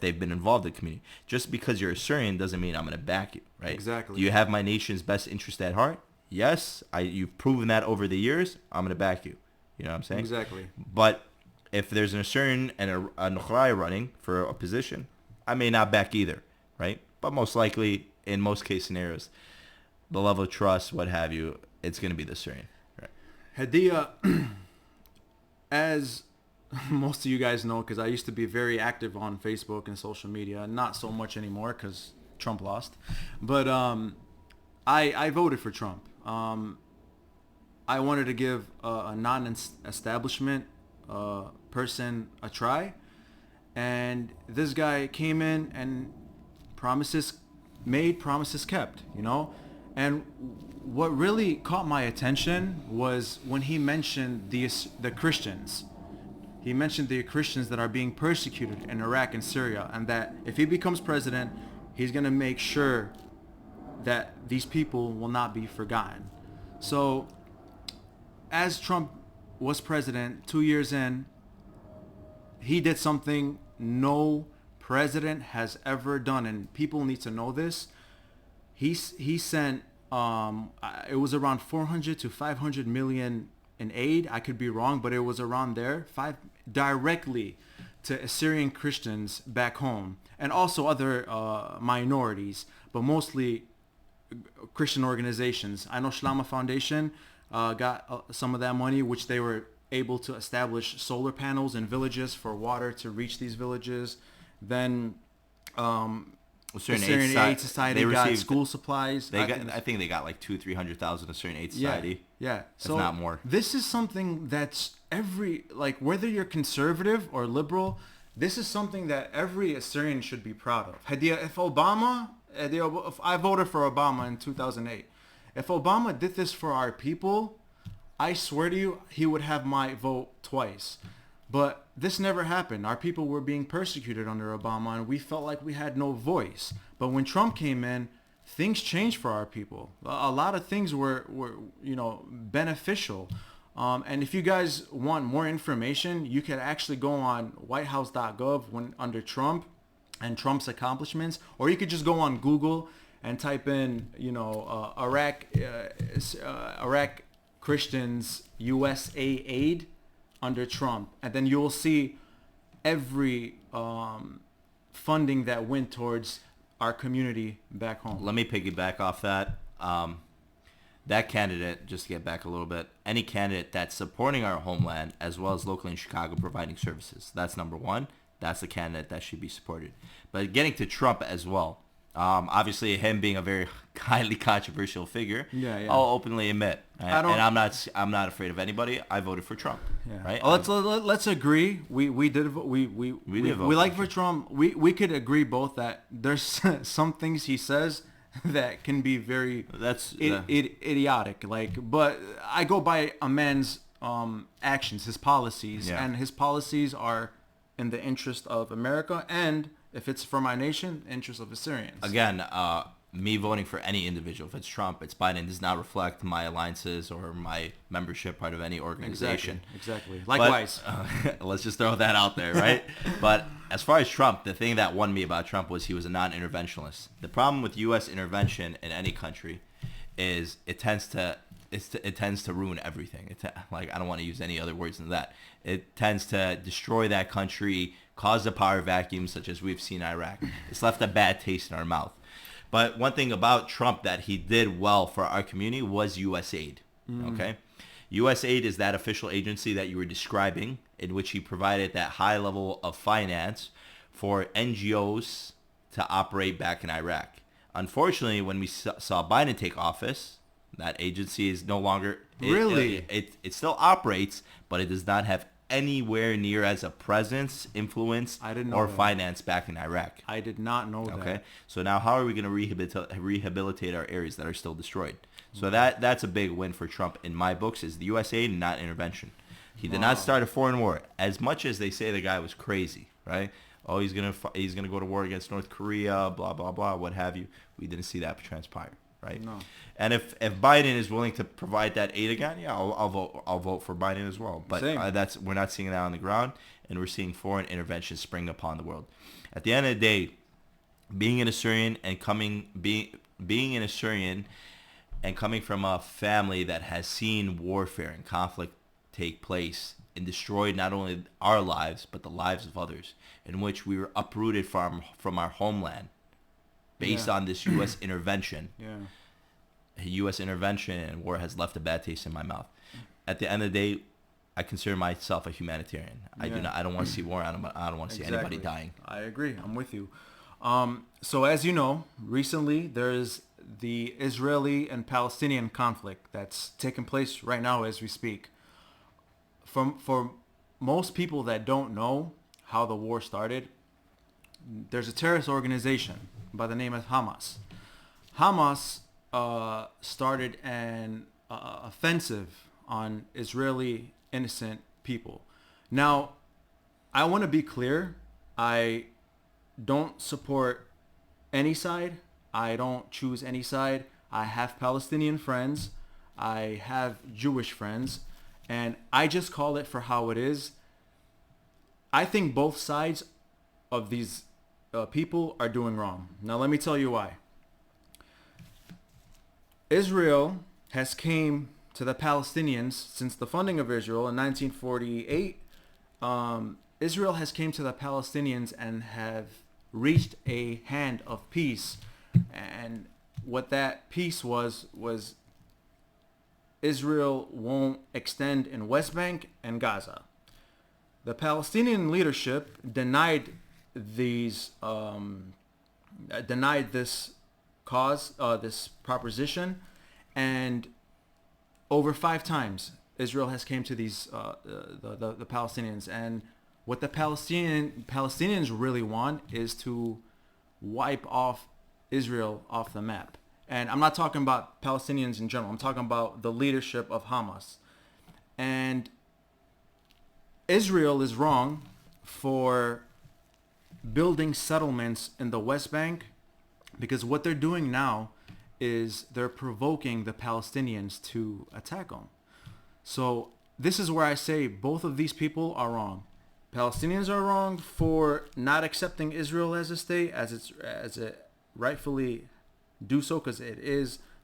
they've been involved in the community. Just because you're Assyrian doesn't mean I'm gonna back you, right? Exactly. Do you have my nation's best interest at heart? Yes. You've proven that over the years. I'm gonna back you. You know what I'm saying? Exactly. But if there's an Assyrian and a Nukhrai running for a position, I may not back either, right? But most likely, in most case scenarios, the level of trust, what have you, it's going to be the Assyrian. Right? Hadia, as most of you guys know, because I used to be very active on Facebook and social media, not so much anymore because Trump lost. But I voted for Trump. I wanted to give a non-establishment person a try, and this guy came in and promises made, promises kept, you know. And what really caught my attention was when he mentioned the Christians. He mentioned the Christians that are being persecuted in Iraq and Syria, and that if he becomes president, he's going to make sure that these people will not be forgotten. So as Trump was president 2 years in, he did something no president has ever done, and people need to know this. He sent it was around 400 to 500 million in aid. I could be wrong, but it was around there, directly to Assyrian Christians back home, and also other minorities, but mostly Christian organizations. I know Shlama Foundation got some of that money, which they were able to establish solar panels in villages for water to reach these villages. Then Assyrian Aid Society got school supplies. I think they got like 200,000-300,000 Assyrian Aid Society. Yeah. So if not more. This is something that's whether you're conservative or liberal, this is something that every Assyrian should be proud of. If I voted for Obama in 2008, if Obama did this for our people, I swear to you, he would have my vote twice. But this never happened. Our people were being persecuted under Obama, and we felt like we had no voice. But when Trump came in, things changed for our people. A lot of things were beneficial. And if you guys want more information, you can actually go on whitehouse.gov under Trump and Trump's accomplishments, or you could just go on Google and type in, Iraq Christians USA aid under Trump, and then you'll see every funding that went towards our community back home. Let me piggyback off that. That candidate, just to get back a little bit, any candidate that's supporting our homeland as well as locally in Chicago providing services, that's number one. That's the candidate that should be supported. But getting to Trump as well, obviously him being a very highly controversial figure, I'll openly admit, I'm not afraid of anybody. I voted for Trump. Yeah. Right? Let's agree. We like for Trump. We could agree both that there's some things he says that can be very idiotic. But I go by a man's actions, his policies, Yeah. and his policies are in the interest of America, and if it's for my nation, interest of Assyrians. Again, me voting for any individual, if it's Trump, it's Biden, does not reflect my alliances or my membership part of any organization. Exactly. Likewise. But, let's just throw that out there, right? But as far as Trump, the thing that won me about Trump was he was a non-interventionalist. The problem with U.S. intervention in any country is it tends to ruin everything. Like, I don't want to use any other words than that. It tends to destroy that country, cause a power vacuum such as we've seen in Iraq. It's left a bad taste in our mouth. But one thing about Trump that he did well for our community was USAID. Okay? USAID is that official agency that you were describing, in which he provided that high level of finance for NGOs to operate back in Iraq. Unfortunately, when we saw Biden take office, that agency is no longer... Really? It still operates, but it does not have anywhere near as a presence, influence, or finance back in Iraq. I did not know that. Okay, so now how are we going to rehabilitate our areas that are still destroyed? So that's a big win for Trump in my books, is the USAID, not intervention. He did not start a foreign war. As much as they say the guy was crazy, right? Oh, he's gonna go to war against North Korea, blah blah blah, what have you. We didn't see that transpire, right? No. And if Biden is willing to provide that aid again, yeah, I'll vote for Biden as well. But we're not seeing that on the ground, and we're seeing foreign intervention spring upon the world. At the end of the day, being an Assyrian and coming from a family that has seen warfare and conflict take place and destroyed not only our lives but the lives of others, in which we were uprooted from our homeland based on this U.S. intervention. Yeah. U.S. intervention and war has left a bad taste in my mouth. At the end of the day, I consider myself a humanitarian. I don't want to see war. I don't want to see anybody dying. I agree. I'm with you. So as you know, recently there's the Israeli and Palestinian conflict that's taking place right now as we speak. For most people that don't know how the war started, there's a terrorist organization by the name of Hamas. Hamas started an offensive on Israeli innocent people. Now, I want to be clear. I don't support any side. I don't choose any side. I have Palestinian friends. I have Jewish friends. And I just call it for how it is. I think both sides of these people are doing wrong. Now, let me tell you why. Israel has came to the Palestinians since the funding of Israel in 1948. Israel has came to the Palestinians and have reached a hand of peace. And what that peace was Israel won't extend in West Bank and Gaza. The Palestinian leadership denied this proposition, and over 5 times Israel has came to these the Palestinians, and what the Palestinians really want is to wipe off Israel off the map. And I'm not talking about Palestinians in general. I'm talking about the leadership of Hamas. And Israel is wrong for building settlements in the West Bank, because what they're doing now is they're provoking the Palestinians to attack them. So this is where I say both of these people are wrong. Palestinians are wrong for not accepting Israel as a state, as it rightfully do so, because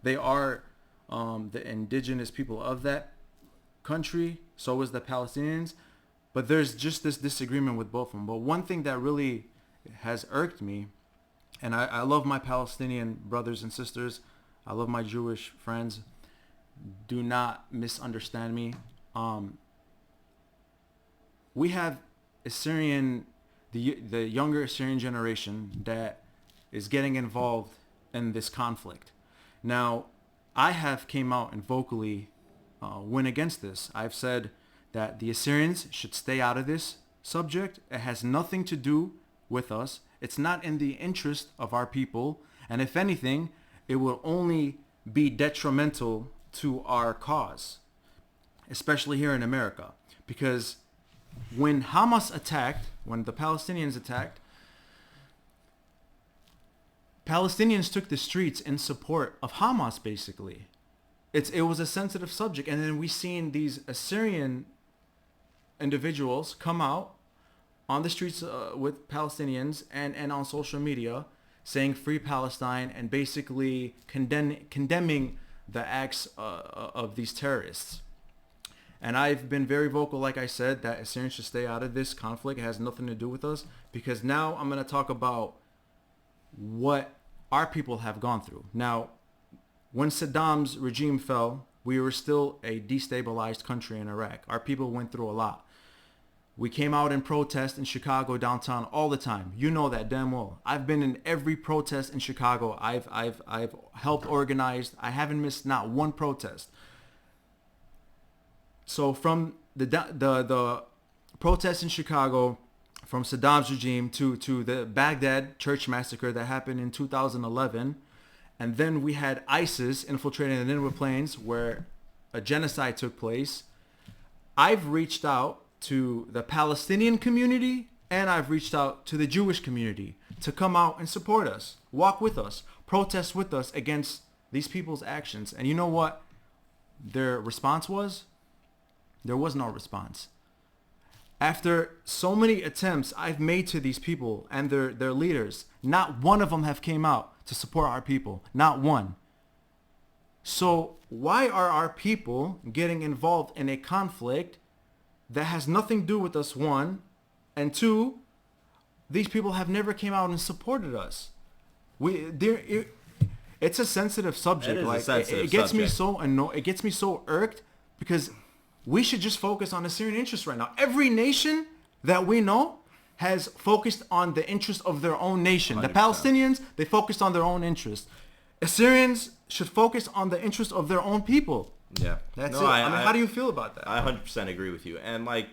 they are the indigenous people of that country. So is the Palestinians. But there's just this disagreement with both of them. But one thing that really has irked me, and I love my Palestinian brothers and sisters, I love my Jewish friends, do not misunderstand me. We have the younger Assyrian generation that is getting involved in this conflict. Now, I have came out and vocally went against this. I've said that the Assyrians should stay out of this subject. It has nothing to do with us. It's not in the interest of our people. And if anything, it will only be detrimental to our cause. especially here in America. Because when Hamas attacked, when the Palestinians attacked, Palestinians took the streets in support of Hamas, basically. It was a sensitive subject. And then we seen these Assyrian individuals come out on the streets with Palestinians and on social media saying free Palestine and basically condemning the acts of these terrorists. And I've been very vocal, like I said, that Assyrians should stay out of this conflict. It has nothing to do with us, because now I'm going to talk about what our people have gone through. Now, when Saddam's regime fell, we were still a destabilized country in Iraq. Our people went through a lot. We came out in protest in Chicago downtown all the time. You know that damn well. I've been in every protest in Chicago. I've helped organize. I haven't missed not one protest. So from the protests in Chicago, from Saddam's regime to the Baghdad church massacre that happened in 2011, and then we had ISIS infiltrating the Nineveh Plains where a genocide took place. I've reached out to the Palestinian community and I've reached out to the Jewish community to come out and support us, walk with us, protest with us against these people's actions. And you know what their response was? There was no response. After so many attempts I've made to these people and their leaders, not one of them have came out to support our people. Not one. So why are our people getting involved in a conflict that has nothing to do with us, one, and two, these people have never came out and supported us. It's a sensitive subject. It gets me so annoyed. It gets me so irked, because we should just focus on Assyrian interests right now. Every nation that we know has focused on the interest of their own nation. 100%. The Palestinians, they focused on their own interest. Assyrians should focus on the interest of their own people. Yeah. That's it. I mean, how do you feel about that? I 100% agree with you. And like,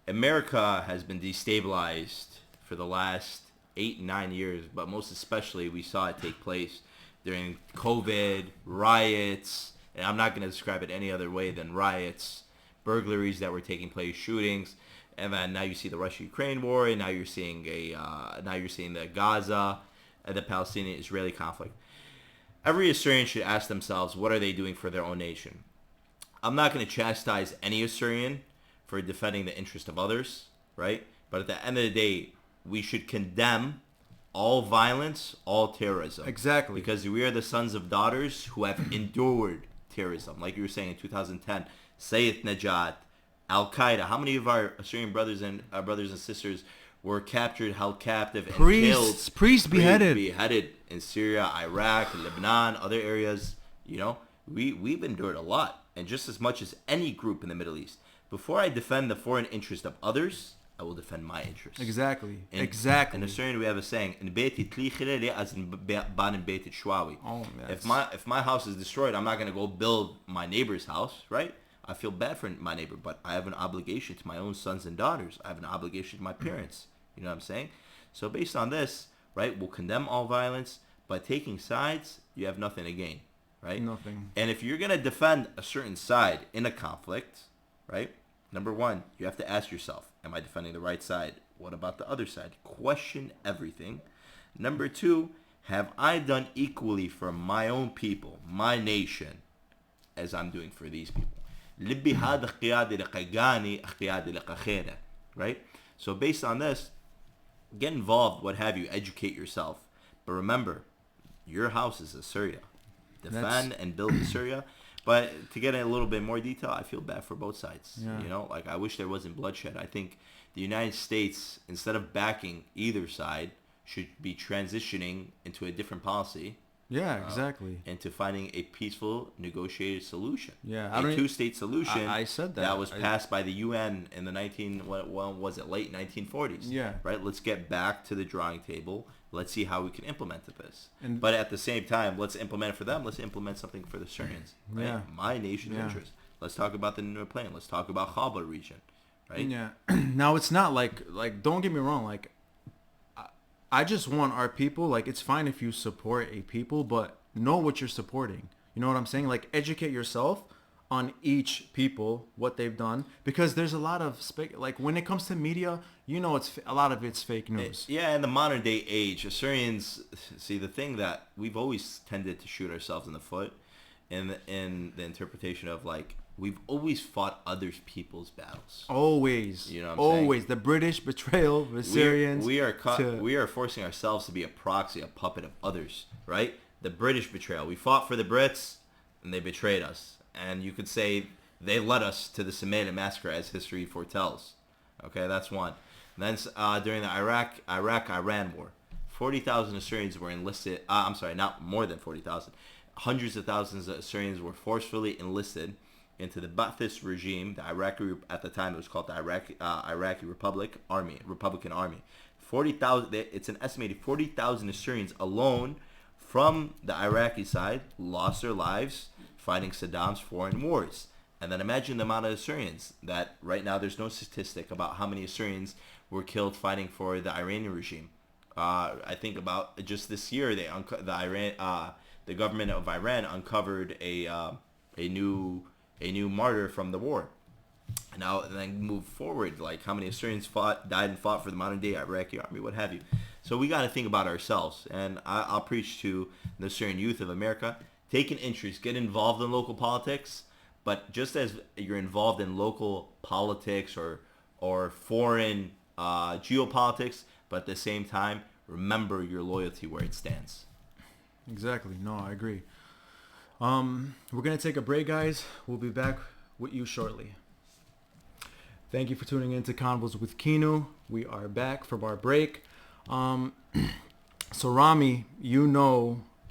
America has been destabilized for the last 8-9 years, but most especially we saw it take place during COVID, riots, and I'm not going to describe it any other way than riots, burglaries that were taking place, shootings, and then now you see the Russia-Ukraine war, and now you're seeing the Gaza and the Palestinian-Israeli conflict. Every Assyrian should ask themselves, what are they doing for their own nation? I'm not going to chastise any Assyrian for defending the interest of others, right? But at the end of the day, we should condemn all violence, all terrorism. Exactly. Because we are the sons of daughters who have endured terrorism. Like you were saying in 2010, Sayyid Najat, Al-Qaeda. How many of our Assyrian brothers and sisters were captured, held captive, and killed? Priests beheaded in Syria, Iraq, Lebanon, other areas. You know, we've endured a lot, and just as much as any group in the Middle East. Before I defend the foreign interest of others, I will defend my interests. Exactly. In Assyrian, we have a saying: Oh, if my house is destroyed, I'm not going to go build my neighbor's house, right? I feel bad for my neighbor, but I have an obligation to my own sons and daughters. I have an obligation to my parents. You know what I'm saying? So based on this, right, we'll condemn all violence, but taking sides, you have nothing to gain, right? Nothing. And if you're going to defend a certain side in a conflict, right, number one, you have to ask yourself, am I defending the right side? What about the other side? Question everything. Number two, have I done equally for my own people, my nation, as I'm doing for these people? Right? So based on this, get involved, what have you, educate yourself. But remember, your house is Assyria. Defend and build Assyria. But to get in a little bit more detail, I feel bad for both sides. Yeah. You know, like I wish there wasn't bloodshed. I think the United States, instead of backing either side, should be transitioning into a different policy. Yeah, exactly. Into finding a peaceful, negotiated solution. Yeah, a two-state solution. I said that. That was passed by the UN in the late 1940s. Yeah. Right. Let's get back to the drawing table. Let's see how we can implement this. And but at the same time, let's implement it for them. Let's implement something for the Syrians. Right? Yeah. My nation's interest. Let's talk about the Nineveh Plain. Let's talk about Khabur region. Right. Yeah. Now it's not like don't get me wrong. Like I just want our people. Like it's fine if you support a people, but know what you're supporting. You know what I'm saying? Like educate yourself on each people what they've done, because there's a lot of like when it comes to media, it's a lot of it's fake news. Yeah, in the modern day age, Assyrians, see, the thing that we've always tended to shoot ourselves in the foot in the interpretation of, like, we've always fought other people's battles. Always. You know what I'm always saying? The British betrayal of Assyrians. We are forcing ourselves to be a proxy, a puppet of others, right? The British betrayal. We fought for the Brits, and they betrayed us. And you could say they led us to the Sumaila massacre, as history foretells. Okay, that's one. And then during the Iraq-Iran war, 40,000 Assyrians were enlisted. I'm sorry, not more than 40,000. Hundreds of thousands of Assyrians were forcefully enlisted into the Ba'athist regime. The Iraqi, at the time, it was called the Iraqi Republican Army. 40,000. It's an estimated 40,000 Assyrians alone from the Iraqi side lost their lives fighting Saddam's foreign wars. And then imagine the amount of Assyrians that right now there's no statistic about how many Assyrians were killed fighting for the Iranian regime. I think about just this year, the government of Iran uncovered a new martyr from the war. Now, and then move forward, like how many Assyrians died and fought for the modern day Iraqi army, what have you. So we got to think about ourselves. And I'll preach to the Assyrian youth of America: take an interest, get involved in local politics. But just as you're involved in local politics or foreign geopolitics, but at the same time, remember your loyalty where it stands. Exactly. No, I agree. We're going to take a break, guys. We'll be back with you shortly. Thank you for tuning in to Konvos with Kinu. We are back from our break. So Rami,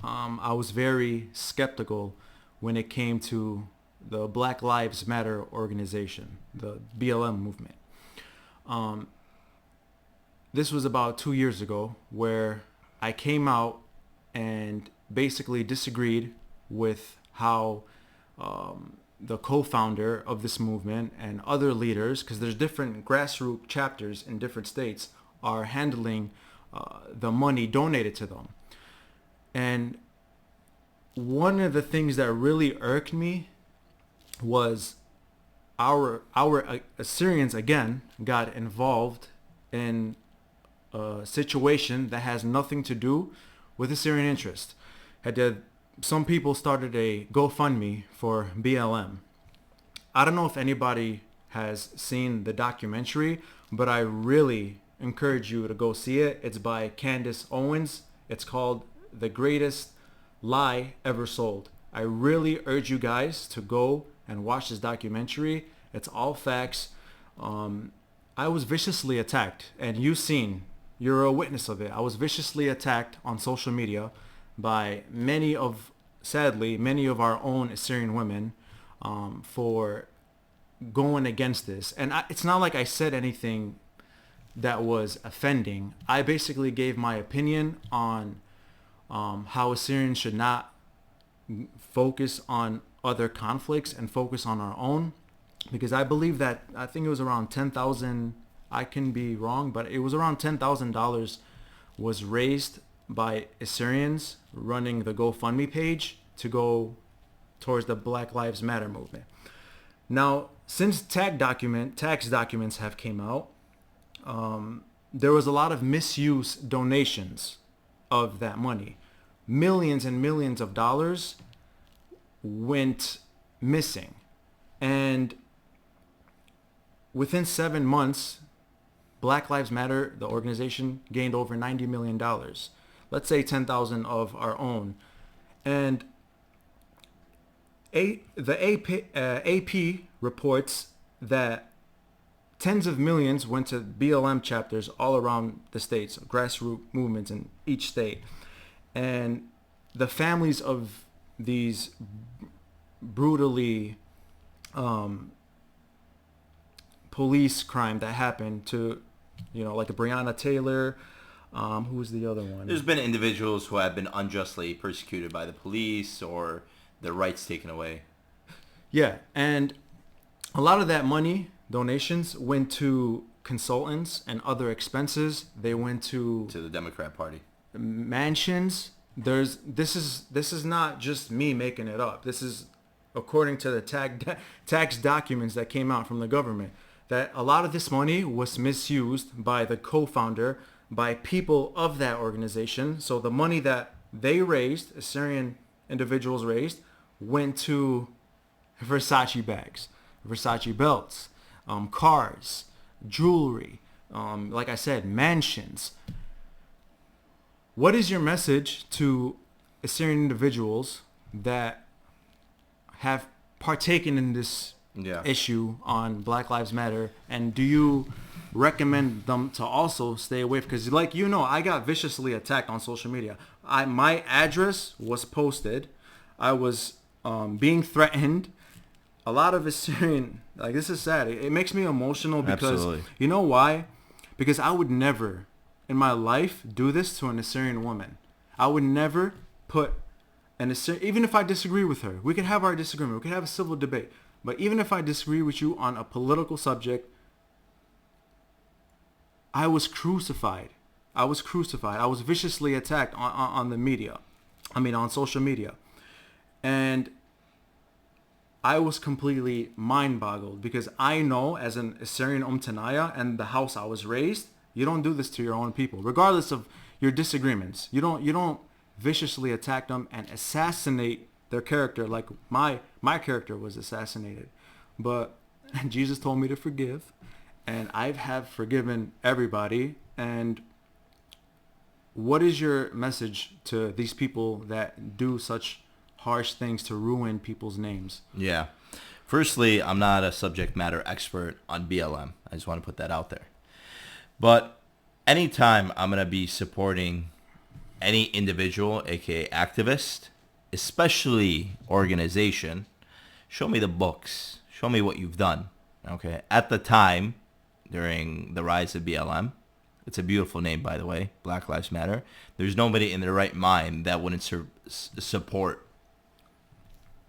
I was very skeptical when it came to the Black Lives Matter organization, the BLM movement. This was about 2 years ago, where I came out and basically disagreed with how the co-founder of this movement and other leaders, because there's different grassroots chapters in different states, are handling the money donated to them. And one of the things that really irked me was our Assyrians again got involved in a situation that has nothing to do with Assyrian interest. Some people started a GoFundMe for BLM. I don't know if anybody has seen the documentary, but I really encourage you to go see it. It's by Candace Owens. It's called The Greatest Lie Ever Sold. I really urge you guys to go and watch this documentary. It's all facts. I was viciously attacked, and you're a witness of it. I was viciously attacked on social media by many of our own Assyrian women for going against this. And it's not like I said anything that was offending. I basically gave my opinion on how Assyrians should not focus on other conflicts and focus on our own, because I believe that, I think it was around 10,000, I can be wrong, but it was around $10,000 was raised by Assyrians running the GoFundMe page to go towards the Black Lives Matter movement. Now, since tax documents have came out, there was a lot of misuse donations of that money. Millions and millions of dollars went missing. And within 7 months, Black Lives Matter, the organization, gained over $90 million. Let's say 10,000 of our own. And the AP reports that tens of millions went to BLM chapters all around the states, grassroots movements in each state. And the families of these brutally police crime that happened to, like a Breonna Taylor, who was the other one? There's been individuals who have been unjustly persecuted by the police or their rights taken away. Yeah, and a lot of that money, donations, went to consultants and other expenses. They went to the Democrat Party. Mansions. This is not just me making it up. This is according to the tax documents that came out from the government, that a lot of this money was misused by the co-founder, by people of that organization. So the money that they raised, Assyrian individuals raised, went to Versace bags, Versace belts, cars, jewelry, like I said, mansions. What is your message to Assyrian individuals that have partaken in this issue on Black Lives Matter, and do you recommend them to also stay away? Because I got viciously attacked on social media. My address was posted. I was being threatened. A lot of Assyrian, this is sad. It makes me emotional because Absolutely. You know why? Because I would never in my life do this to an Assyrian woman. I would never put an Assyrian, even if I disagree with her. We could have our disagreement. We could have a civil debate. But even if I disagree with you on a political subject, I was crucified. I was viciously attacked on the media. On social media. And I was completely mind-boggled because I know, as an Assyrian Tanaya and the house I was raised, you don't do this to your own people, regardless of your disagreements. You don't viciously attack them and assassinate their character like my character was assassinated. But Jesus told me to forgive, and I have forgiven everybody. And what is your message to these people that do such harsh things to ruin people's names? Yeah. Firstly, I'm not a subject matter expert on BLM. I just want to put that out there. But anytime I'm going to be supporting any individual, aka activist, especially organization, show me the books. Show me what you've done. Okay. At the time, during the rise of BLM, it's a beautiful name, by the way, Black Lives Matter. There's nobody in their right mind that wouldn't support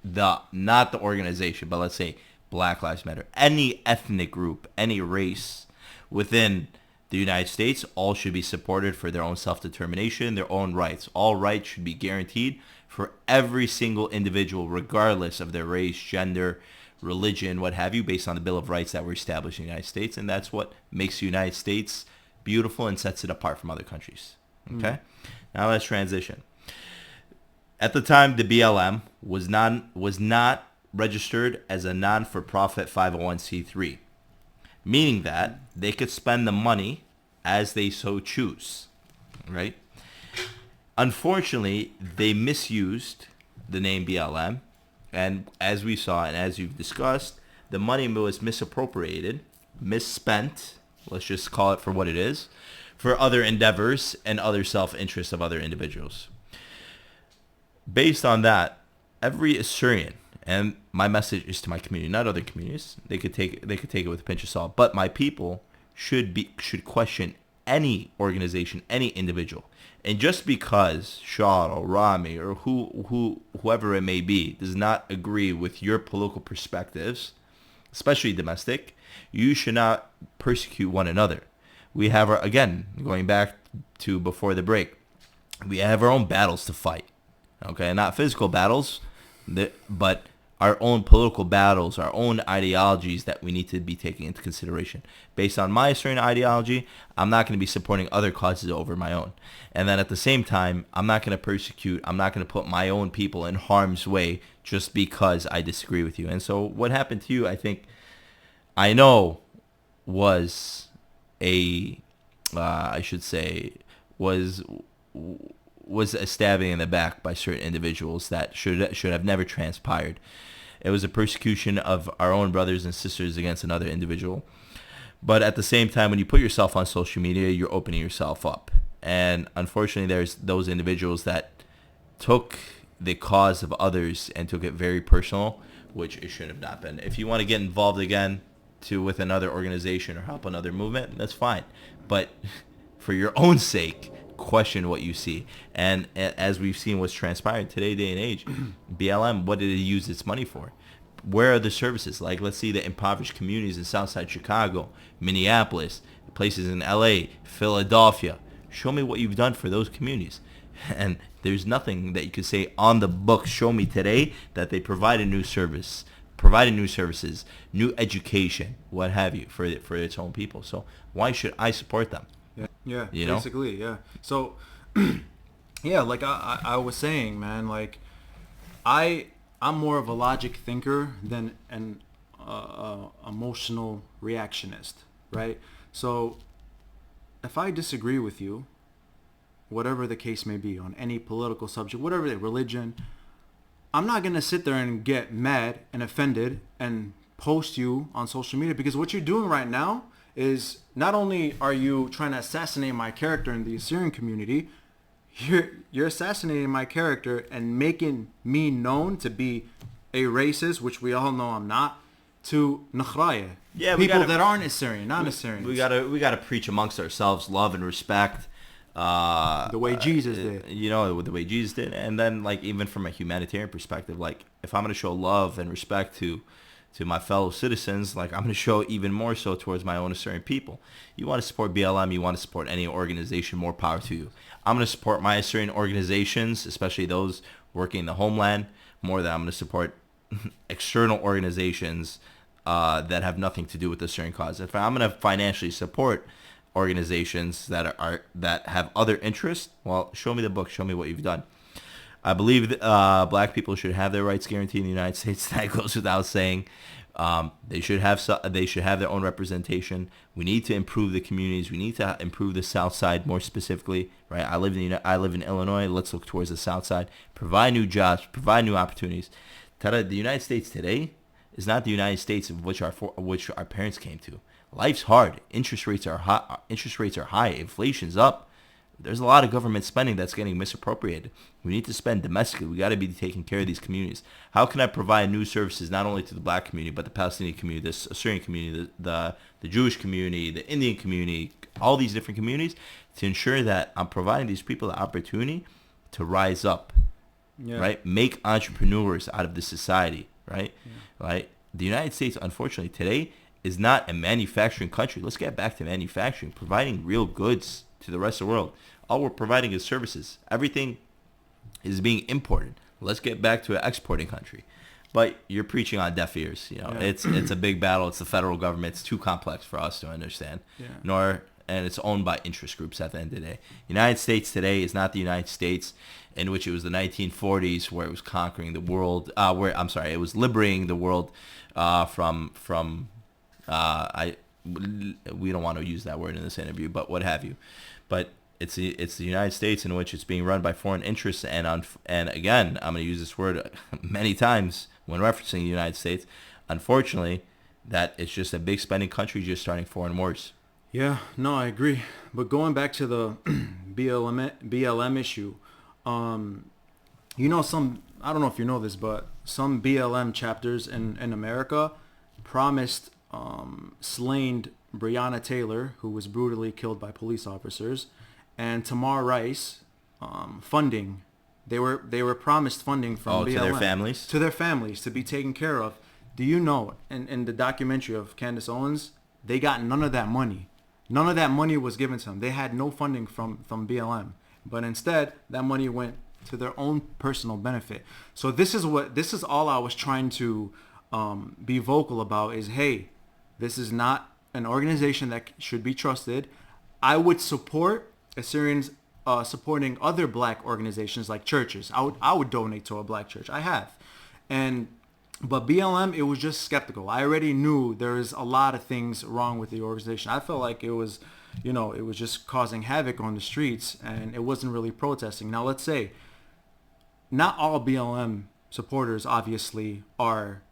not the organization, but let's say Black Lives Matter. Any ethnic group, any race within the United States, all should be supported for their own self-determination, their own rights. All rights should be guaranteed for every single individual, regardless of their race, gender, religion, what have you, based on the Bill of Rights that were established in the United States. And that's what makes the United States beautiful and sets it apart from other countries. Okay? Now let's transition. At the time, the BLM was not registered as a non-for-profit 501c3, meaning that they could spend the money as they so choose, right? Unfortunately, they misused the name BLM, and as we saw and as you've discussed, the money was misappropriated, misspent, let's just call it for what it is, for other endeavors and other self-interest of other individuals. Based on that, every Assyrian, and my message is to my community, not other communities. They could take it with a pinch of salt, but my people should question any organization, any individual. And just because Shah or Rami or whoever it may be does not agree with your political perspectives, especially domestic, you should not persecute one another. We have again, going back to before the break, we have our own battles to fight. Okay, not physical battles, but our own political battles, our own ideologies that we need to be taking into consideration. Based on my Assyrian ideology, I'm not going to be supporting other causes over my own. And then at the same time, I'm not going to persecute, I'm not going to put my own people in harm's way just because I disagree with you. And so what happened to you, I know was a stabbing in the back by certain individuals that should have never transpired. It was a persecution of our own brothers and sisters against another individual. But at the same time, when you put yourself on social media, you're opening yourself up. And unfortunately, there's those individuals that took the cause of others and took it very personal, which it should have not been. If you want to get involved again with another organization or help another movement, that's fine. But for your own sake, question what you see. And as we've seen what's transpired today, day and age, BLM, what did it use its money for? Where are the services? Like, let's see the impoverished communities in Southside Chicago, Minneapolis, places in LA, Philadelphia. Show me what you've done for those communities. And there's nothing that you could say on the book, show me today, that they provide a new service, provided new services, new education, what have you, for its own people. So why should I support them? Yeah, You know? basically, yeah. So, yeah, like I was saying, man, like I'm more of a logic thinker than an emotional reactionist, right? So if I disagree with you, whatever the case may be, on any political subject, whatever the religion, I'm not going to sit there and get mad and offended and post you on social media, because what you're doing right now is not only are you trying to assassinate my character in the Assyrian community, you're assassinating my character and making me known to be a racist, which we all know I'm not, to Nakhraya. Yeah, people that aren't Assyrian, not Assyrians. We gotta preach amongst ourselves love and respect. The way Jesus did. You know, the way Jesus did. And then, like, even from a humanitarian perspective, like, if I'm going to show love and respect to my fellow citizens, like, I'm going to show even more so towards my own Assyrian people. You want to support BLM, you want to support any organization, more power to you. I'm going to support my Assyrian organizations, especially those working in the homeland, more than I'm going to support external organizations that have nothing to do with the Assyrian cause. If I'm going to financially support organizations that have other interests, well, show me the book, show me what you've done. I believe that, black people should have their rights guaranteed in the United States. That goes without saying. They should have their own representation. We need to improve the communities. We need to improve the South Side more specifically, right? I live in Illinois. Let's look towards the South Side. Provide new jobs. Provide new opportunities. The United States today is not the United States of which our parents came to. Life's hard. Interest rates are high. Inflation's up. There's a lot of government spending that's getting misappropriated. We need to spend domestically. We got to be taking care of these communities. How can I provide new services not only to the black community, but the Palestinian community, the Assyrian community, the Jewish community, the Indian community, all these different communities, to ensure that I'm providing these people the opportunity to rise up, right? Make entrepreneurs out of this society, right? Yeah. Right? The United States, unfortunately, today is not a manufacturing country. Let's get back to manufacturing, providing real goods to the rest of the world. All we're providing is services. Everything is being imported. Let's get back to an exporting country. But you're preaching on deaf ears. You know, it's a big battle. It's the federal government. It's too complex for us to understand. And it's owned by interest groups at the end of the day. United States today is not the United States in which it was the 1940s, where it was conquering the world. It was liberating the world from we don't want to use that word in this interview, but what have you. But it's the United States in which it's being run by foreign interests, and again, I'm going to use this word many times when referencing the United States. Unfortunately, that it's just a big spending country just starting foreign wars. Yeah, no, I agree. But going back to the BLM issue, you know, I don't know if you know this, but some BLM chapters in America promised slain Breonna Taylor, who was brutally killed by police officers, and Tamar Rice funding. They were promised funding from BLM. To their families to be taken care of. Do you know, in the documentary of Candace Owens, they got none of that money. None of that money was given to them. They had no funding from BLM. But instead, that money went to their own personal benefit. So this is all I was trying to be vocal about is, hey, this is not an organization that should be trusted. I would support Assyrians supporting other black organizations like churches. I would donate to a black church. I have. But BLM, it was just skeptical. I already knew there is a lot of things wrong with the organization. I felt like it was just causing havoc on the streets, and it wasn't really protesting. Now, let's say not all BLM supporters obviously are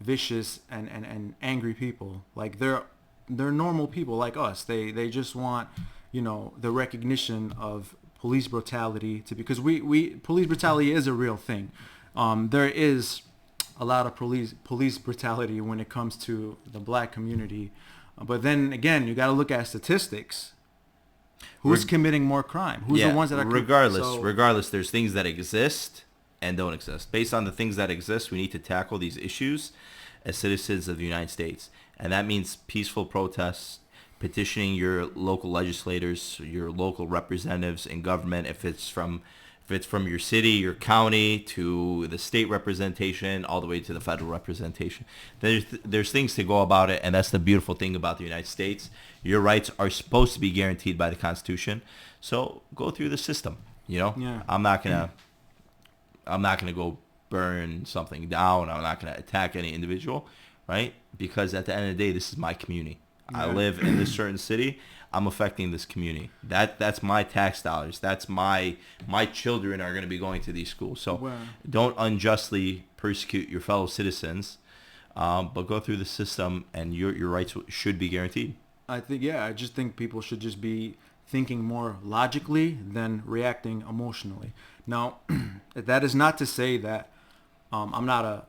vicious and angry people. Like they're normal people like us. They just want, the recognition of police brutality because police brutality is a real thing. There is a lot of police brutality when it comes to the black community. But then again, you got to look at statistics. Who's committing more crime? Who's the ones that are... Regardless, there's things that exist and don't exist. Based on the things that exist, we need to tackle these issues as citizens of the United States. And that means peaceful protests, petitioning your local legislators, your local representatives in government, if it's from If it's from your city, your county, to the state representation, all the way to the federal representation. There's things to go about it, and that's the beautiful thing about the United States. Your rights are supposed to be guaranteed by the Constitution. So go through the system, you know? Yeah. I'm not gonna go burn something down. I'm not gonna attack any individual, right? Because at the end of the day, this is my community. Yeah. I live in this certain city. I'm affecting this community. That's my tax dollars. That's my children are going to be going to these schools. So don't unjustly persecute your fellow citizens, but go through the system, and your rights should be guaranteed. I just think people should just be thinking more logically than reacting emotionally. Now, that is not to say that I'm not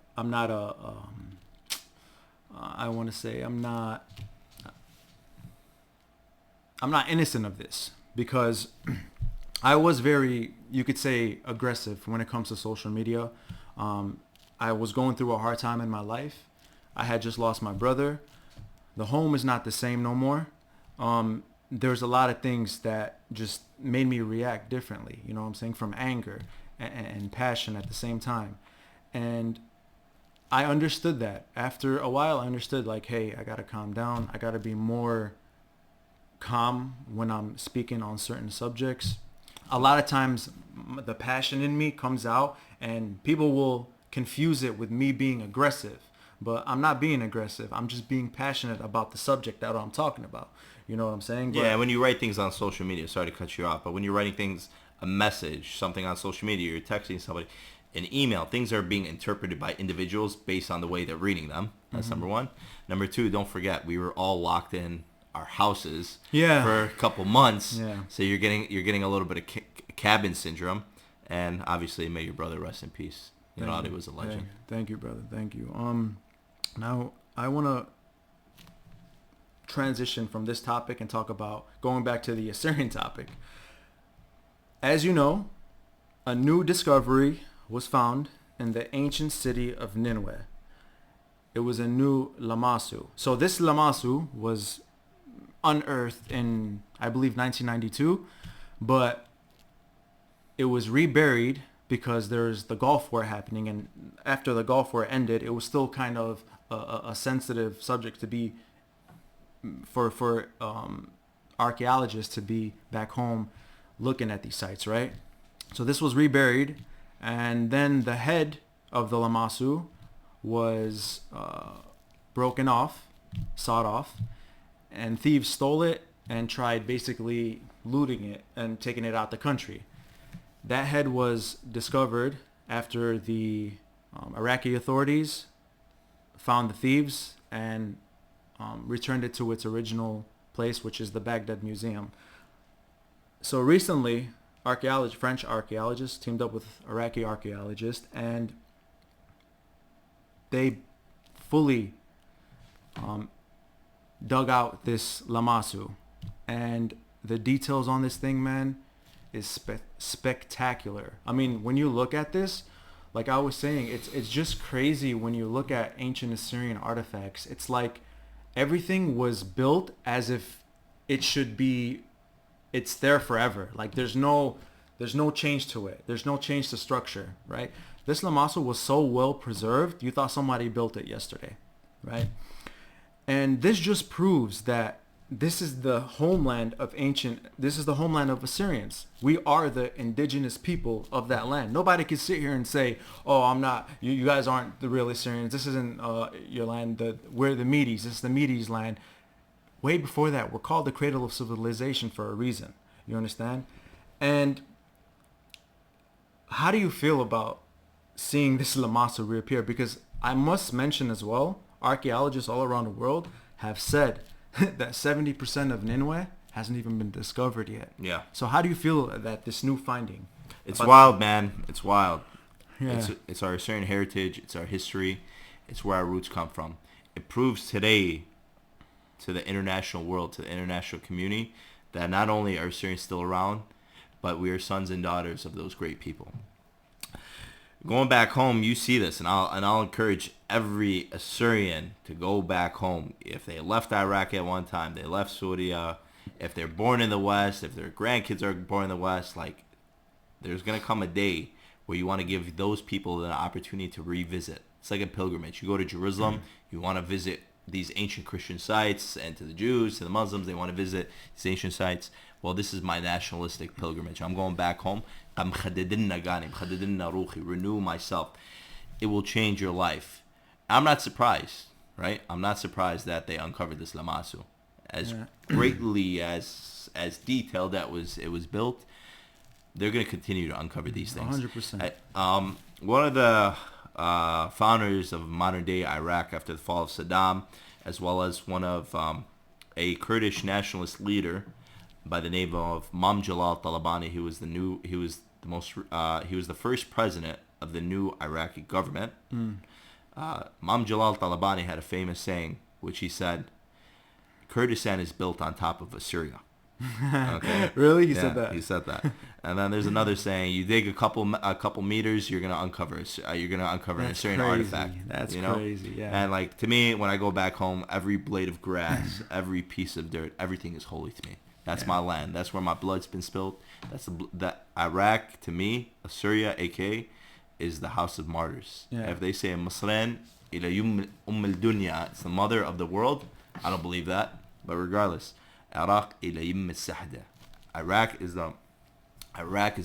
innocent of this, because I was very, you could say, aggressive when it comes to social media. I was going through a hard time in my life. I had just lost my brother. The home is not the same no more. There's a lot of things that just made me react differently, you know what I'm saying, from anger and passion at the same time. And I understood that. After a while, I understood, like, hey, I got to calm down. I got to be more calm when I'm speaking on certain subjects. A lot of times the passion in me comes out, and people will confuse it with me being aggressive, but I'm not being aggressive. I'm just being passionate about the subject that I'm talking about. You know what I'm saying? Yeah, when you write things on social media, sorry to cut you off, but when you're writing things, a message, something on social media, you're texting somebody, an email, things are being interpreted by individuals based on the way they're reading them. That's number one. Number two, don't forget, we were all locked in our houses for a couple months. So you're getting a little bit of cabin syndrome, and obviously, may your brother rest in peace. You know, he was a legend. Thank you, brother. Thank you. Now I want to transition from this topic and talk about going back to the Assyrian topic. As you know, a new discovery was found in the ancient city of Nineveh. It was a new Lamassu. So this Lamassu was unearthed in, I believe, 1992, but it was reburied because there's the Gulf War happening, and after the Gulf War ended, it was still kind of a sensitive subject to be for archaeologists to be back home looking at these sites, right? So this was reburied, and then the head of the Lamassu was broken off, sawed off, and thieves stole it and tried basically looting it and taking it out the country. That head was discovered after the Iraqi authorities found the thieves and returned it to its original place, which is the Baghdad Museum. So recently, French archaeologists teamed up with Iraqi archaeologists, and they fully dug out this Lamassu. And the details on this thing, man, is spectacular. I mean, when you look at this, like I was saying, it's just crazy when you look at ancient Assyrian artifacts. It's like everything was built as if it should be, it's there forever. Like there's no change to it. There's no change to structure, right? This Lamassu was so well preserved, you thought somebody built it yesterday, right? And this just proves that this is the homeland of Assyrians. We are the indigenous people of that land. Nobody can sit here and say, oh, I'm not, you guys aren't the real Assyrians. This isn't your land. We're the Medes. This is the Medes land. Way before that, we're called the cradle of civilization for a reason. You understand? And how do you feel about seeing this Lamassu reappear? Because I must mention as well, archaeologists all around the world have said that 70% of Nineveh hasn't even been discovered yet. Yeah. So how do you feel that this new finding? It's wild, man. It's wild. Yeah. It's our Assyrian heritage. It's our history. It's where our roots come from. It proves today to the international world, to the international community, that not only are Assyrians still around, but we are sons and daughters of those great people. Going back home, you see this, and I'll encourage every Assyrian to go back home. If they left Iraq at one time, they left Syria, if they're born in the West, if their grandkids are born in the West, like, There's going to come a day where you want to give those people the opportunity to revisit. It's like a pilgrimage. You go to Jerusalem, you want to visit these ancient Christian sites, and to the Jews, to the Muslims, they want to visit these ancient sites. Well, this is my nationalistic pilgrimage. I'm going back home. Renew myself. It will change your life. I'm not surprised, right? I'm not surprised that they uncovered this Lamasu. As greatly as detailed that it was built, they're going to continue to uncover these things. 100%. One of the founders of modern-day Iraq after the fall of Saddam, as well as one of a Kurdish nationalist leader by the name of Mam Jalal Talabani. He was the first president of the new Iraqi government. Mam Jalal Talabani had a famous saying, which he said, "Kurdistan is built on top of Assyria." Okay. Really? He said that? He said that. And then there's another saying: you dig a couple meters, you're gonna uncover an Assyrian artifact. That's crazy. Yeah. And like, to me, when I go back home, every blade of grass, every piece of dirt, everything is holy to me. That's my land. That's where my blood's been spilled. That Iraq, to me, Assyria, aka, is the house of martyrs. Yeah. If they say Masran ila yum al-dunya, it's the mother of the world, I don't believe that. But regardless, Iraq ila yum al-sahda. Iraq is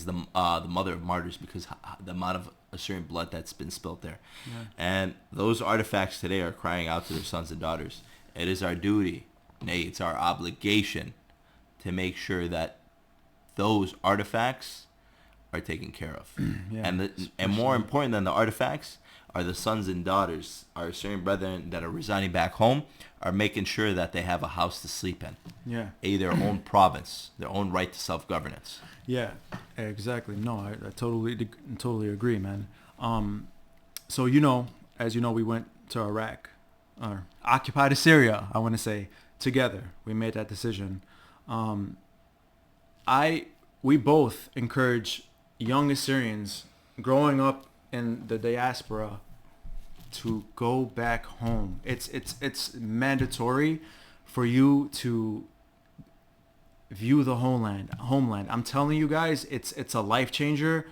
the mother of martyrs, because the amount of Assyrian blood that's been spilled there. Yeah. And those artifacts today are crying out to their sons and daughters. It is our duty, nay, it's our obligation, to make sure that those artifacts are taken care of. And more important than the artifacts are the sons and daughters, our Assyrian brethren that are residing back home, are making sure that they have a house to sleep in. Yeah. Their own province, their own right to self-governance. Yeah, exactly. No, I totally agree, man. So, as you know, we went to Iraq, or occupied Assyria, I want to say, together. We made that decision. We both encourage young Assyrians growing up in the diaspora to go back home. It's mandatory for you to view the homeland. I'm telling you guys, it's a life changer.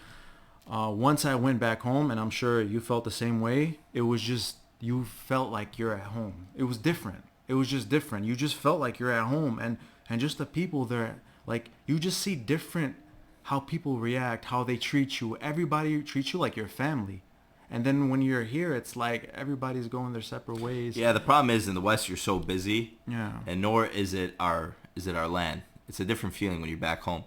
Once I went back home, and I'm sure you felt the same way, it was just, you felt like you're at home. It was different. It was just different. You just felt like you're at home, and just the people there, like, you just see different how people react, how they treat you. Everybody treats you like your family. And then when you're here, it's like everybody's going their separate ways. Yeah, the problem is in the West, you're so busy. Yeah. And nor is it our land. It's a different feeling when you're back home.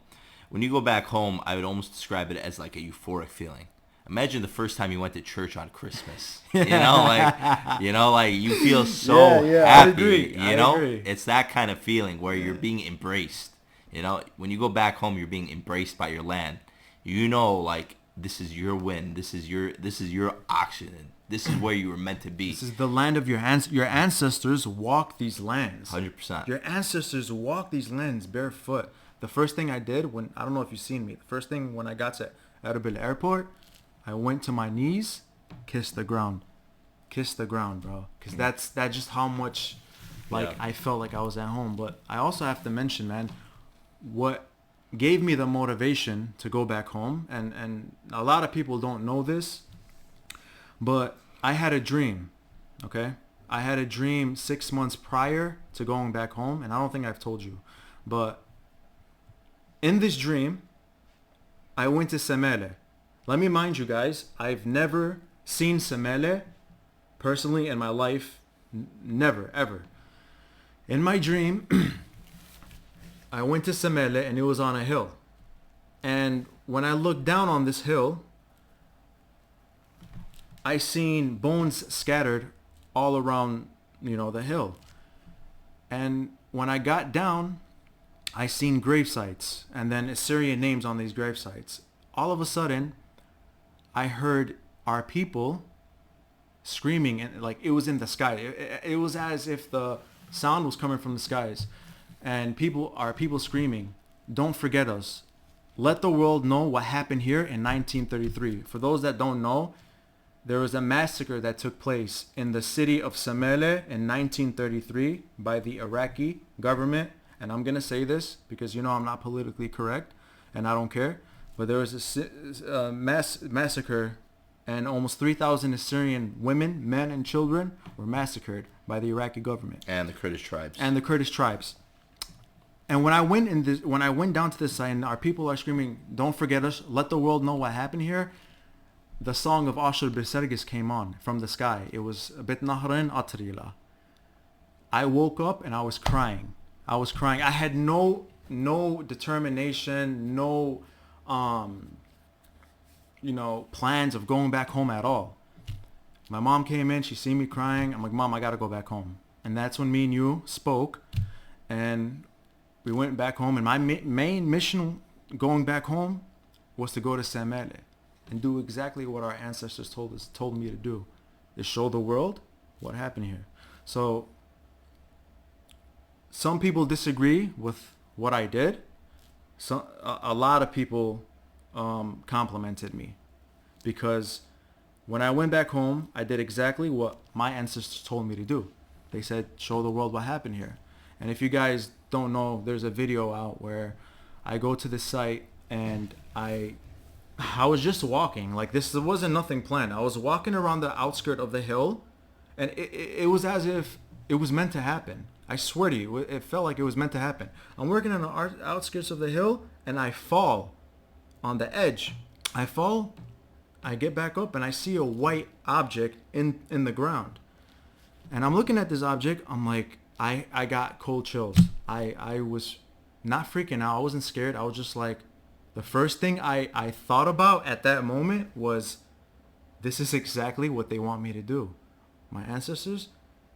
When you go back home, I would almost describe it as like a euphoric feeling. Imagine the first time you went to church on Christmas. Like you feel so happy. I agree. It's that kind of feeling where you're being embraced. When you go back home, you're being embraced by your land. Like, this is your win. This is your oxygen. This is where you were meant to be. This is the land of your ancestors walked these lands. 100%. Your ancestors walked these lands barefoot. The first thing I did I don't know if you've seen me, the first thing when I got to Erbil Airport, I went to my knees, kissed the ground, bro. Because that's just how much, I felt like I was at home. But I also have to mention, man, what gave me the motivation to go back home, and a lot of people don't know this, but I had a dream, okay? I had a dream 6 months prior to going back home, and I don't think I've told you, but in this dream, I went to Semele. Let me mind you guys, I've never seen Semele personally in my life, never, ever. In my dream, I went to Semele, and it was on a hill. And when I looked down on this hill, I seen bones scattered all around, the hill. And when I got down, I seen grave sites and then Assyrian names on these grave sites. All of a sudden, I heard our people screaming, and like it was in the sky. It was as if the sound was coming from the skies. And our people screaming, "Don't forget us. Let the world know what happened here in 1933. For those that don't know, there was a massacre that took place in the city of Semele in 1933 by the Iraqi government. And I'm going to say this because, I'm not politically correct and I don't care. but there was a massacre, and almost 3,000 Assyrian women, men, and children were massacred by the Iraqi government And the Kurdish tribes. And when I went down to this site, and our people are screaming, "Don't forget us! Let the world know what happened here." The song of Ashur Bisergis came on from the sky. It was Bit Nahrin Atrila. I woke up and I was crying. I had no determination, no plans of going back home at all. My mom came in, she seen me crying. I'm like, "Mom, I gotta go back home." And that's when me and you spoke, and we went back home. And my main mission going back home was to go to Semele and do exactly what our ancestors told me to do, is show the world what happened here. So some people disagree with what I did. A lot of people complimented me, because when I went back home, I did exactly what my ancestors told me to do. They said, show the world what happened here. And if you guys don't know, there's a video out where I go to the site, and I was just walking. Like, this wasn't nothing planned. I was walking around the outskirt of the hill, and it was as if it was meant to happen. I swear to you, it felt like it was meant to happen. I'm working on the outskirts of the hill, and I fall on the edge. I fall, I get back up, and I see a white object in the ground. And I'm looking at this object. I'm like, I got cold chills. I was not freaking out. I wasn't scared. I was just like, the first thing I thought about at that moment was, this is exactly what they want me to do. My ancestors,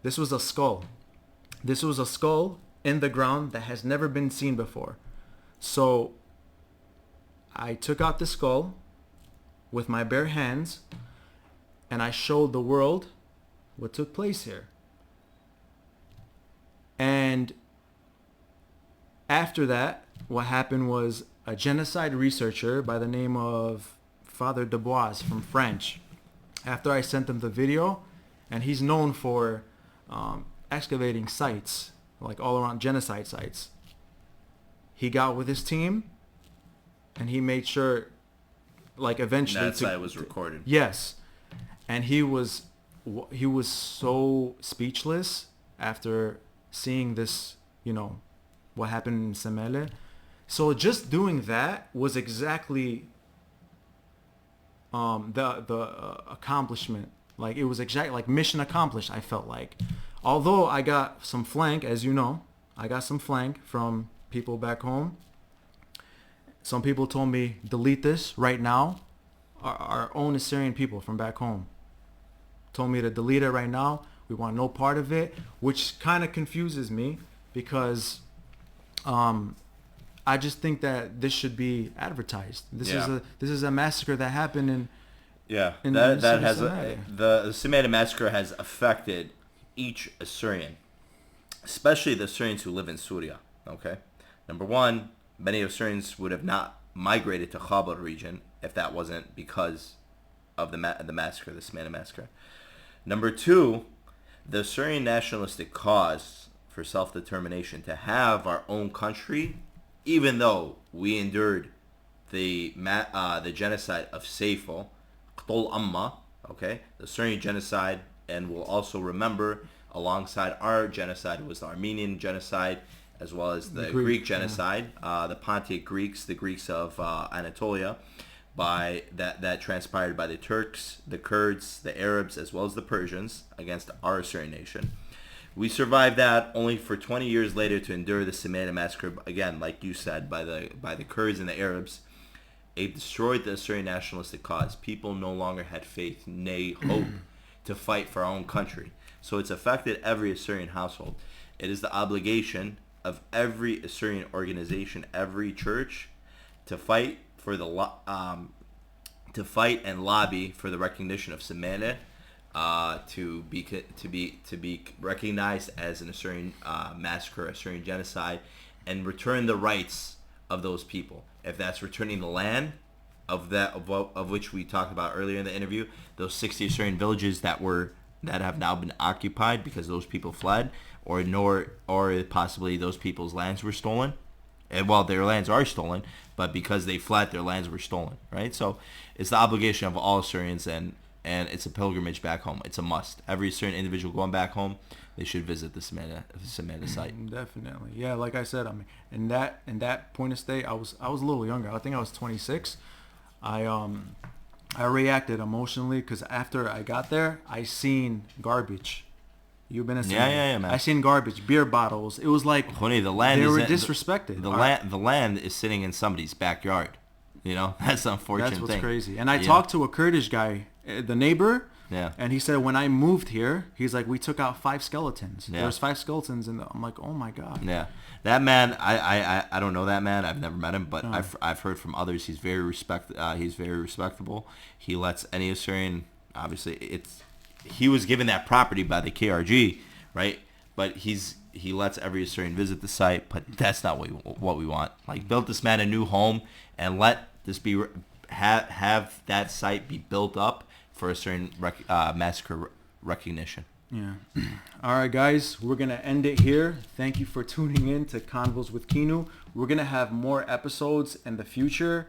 this was a skull. This was a skull in the ground that has never been seen before. So I took out the skull with my bare hands, and I showed the world what took place here. And after that, what happened was a genocide researcher by the name of Father Dubois from French, after I sent him the video, and he's known for excavating sites, like all around genocide sites, he got with his team, and he made sure, like, eventually that site was recorded. Yes. And he was so speechless after seeing this, what happened in Semele. So just doing that was exactly the accomplishment. Like, it was exactly like mission accomplished, I felt like. Although I got some flank, as you know, I got some flank from people back home. Some people told me, delete this right now. Our own Assyrian people from back home told me to delete it right now. We want no part of it, which kind of confuses me, because I just think that this should be advertised. This is a massacre that happened in the Semele massacre has affected each Assyrian, especially the Assyrians who live in Syria. Okay, number one, many Assyrians would have not migrated to Khabar region if that wasn't because of the massacre, the Semele massacre. Number two, the Assyrian nationalistic cause for self-determination to have our own country, even though we endured the genocide of Seifo, Qtul Amma, okay, the Assyrian genocide, and we'll also remember alongside our genocide was the Armenian genocide, as well as the Greek genocide, the Pontic Greeks, the Greeks of Anatolia, by that transpired by the Turks, the Kurds, the Arabs, as well as the Persians against our Assyrian nation. We survived that only for 20 years later to endure the Semele massacre, again, like you said, by the Kurds and the Arabs. It destroyed the Assyrian nationalistic cause. People no longer had faith, nay, hope, to fight for our own country. So it's affected every Assyrian household. It is the obligation of every Assyrian organization, every church, to fight for to fight and lobby for the recognition of Semele, to be recognized as an Assyrian massacre, Assyrian genocide, and return the rights of those people. If that's returning the land of which we talked about earlier in the interview, those 60 Assyrian villages that have now been occupied because those people fled, or possibly those people's lands were stolen. And while their lands are stolen, but because they fled, their lands were stolen, right? So it's the obligation of all Assyrians, and it's a pilgrimage back home. It's a must. Every Assyrian individual going back home, they should visit the Samana site. Definitely. Yeah, like I said, I mean, in that point of stay, I was a little younger. I think I was 26. I reacted emotionally because after I got there, I seen garbage. You've been a yeah, man. I seen garbage, beer bottles. It was like Honey, the land they is were disrespected. The land is sitting in somebody's backyard. You know, that's the unfortunate That's what's thing. crazy. And I talked to a Kurdish guy, the neighbor. Yeah. And he said when I moved here, he's like, we took out 5 skeletons. Yeah. There's 5 skeletons, and I'm like, oh my god. Yeah. That man, I don't know that man. I've never met him, but No. I've heard from others. He's very respectable. He lets any Assyrian. Obviously, he was given that property by the KRG, right? But he lets every Assyrian visit the site. But that's not what we want. Like, build this man a new home and let this be have that site be built up for Assyrian massacre recognition. Yeah. All right, guys, we're going to end it here. Thank you for tuning in to Konvos with Kinu. We're going to have more episodes in the future,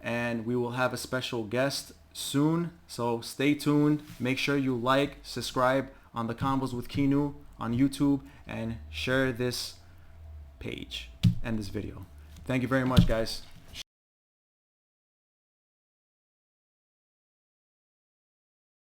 and we will have a special guest soon. So stay tuned. Make sure you like, subscribe on the Konvos with Kinu on YouTube, and share this page and this video. Thank you very much, guys.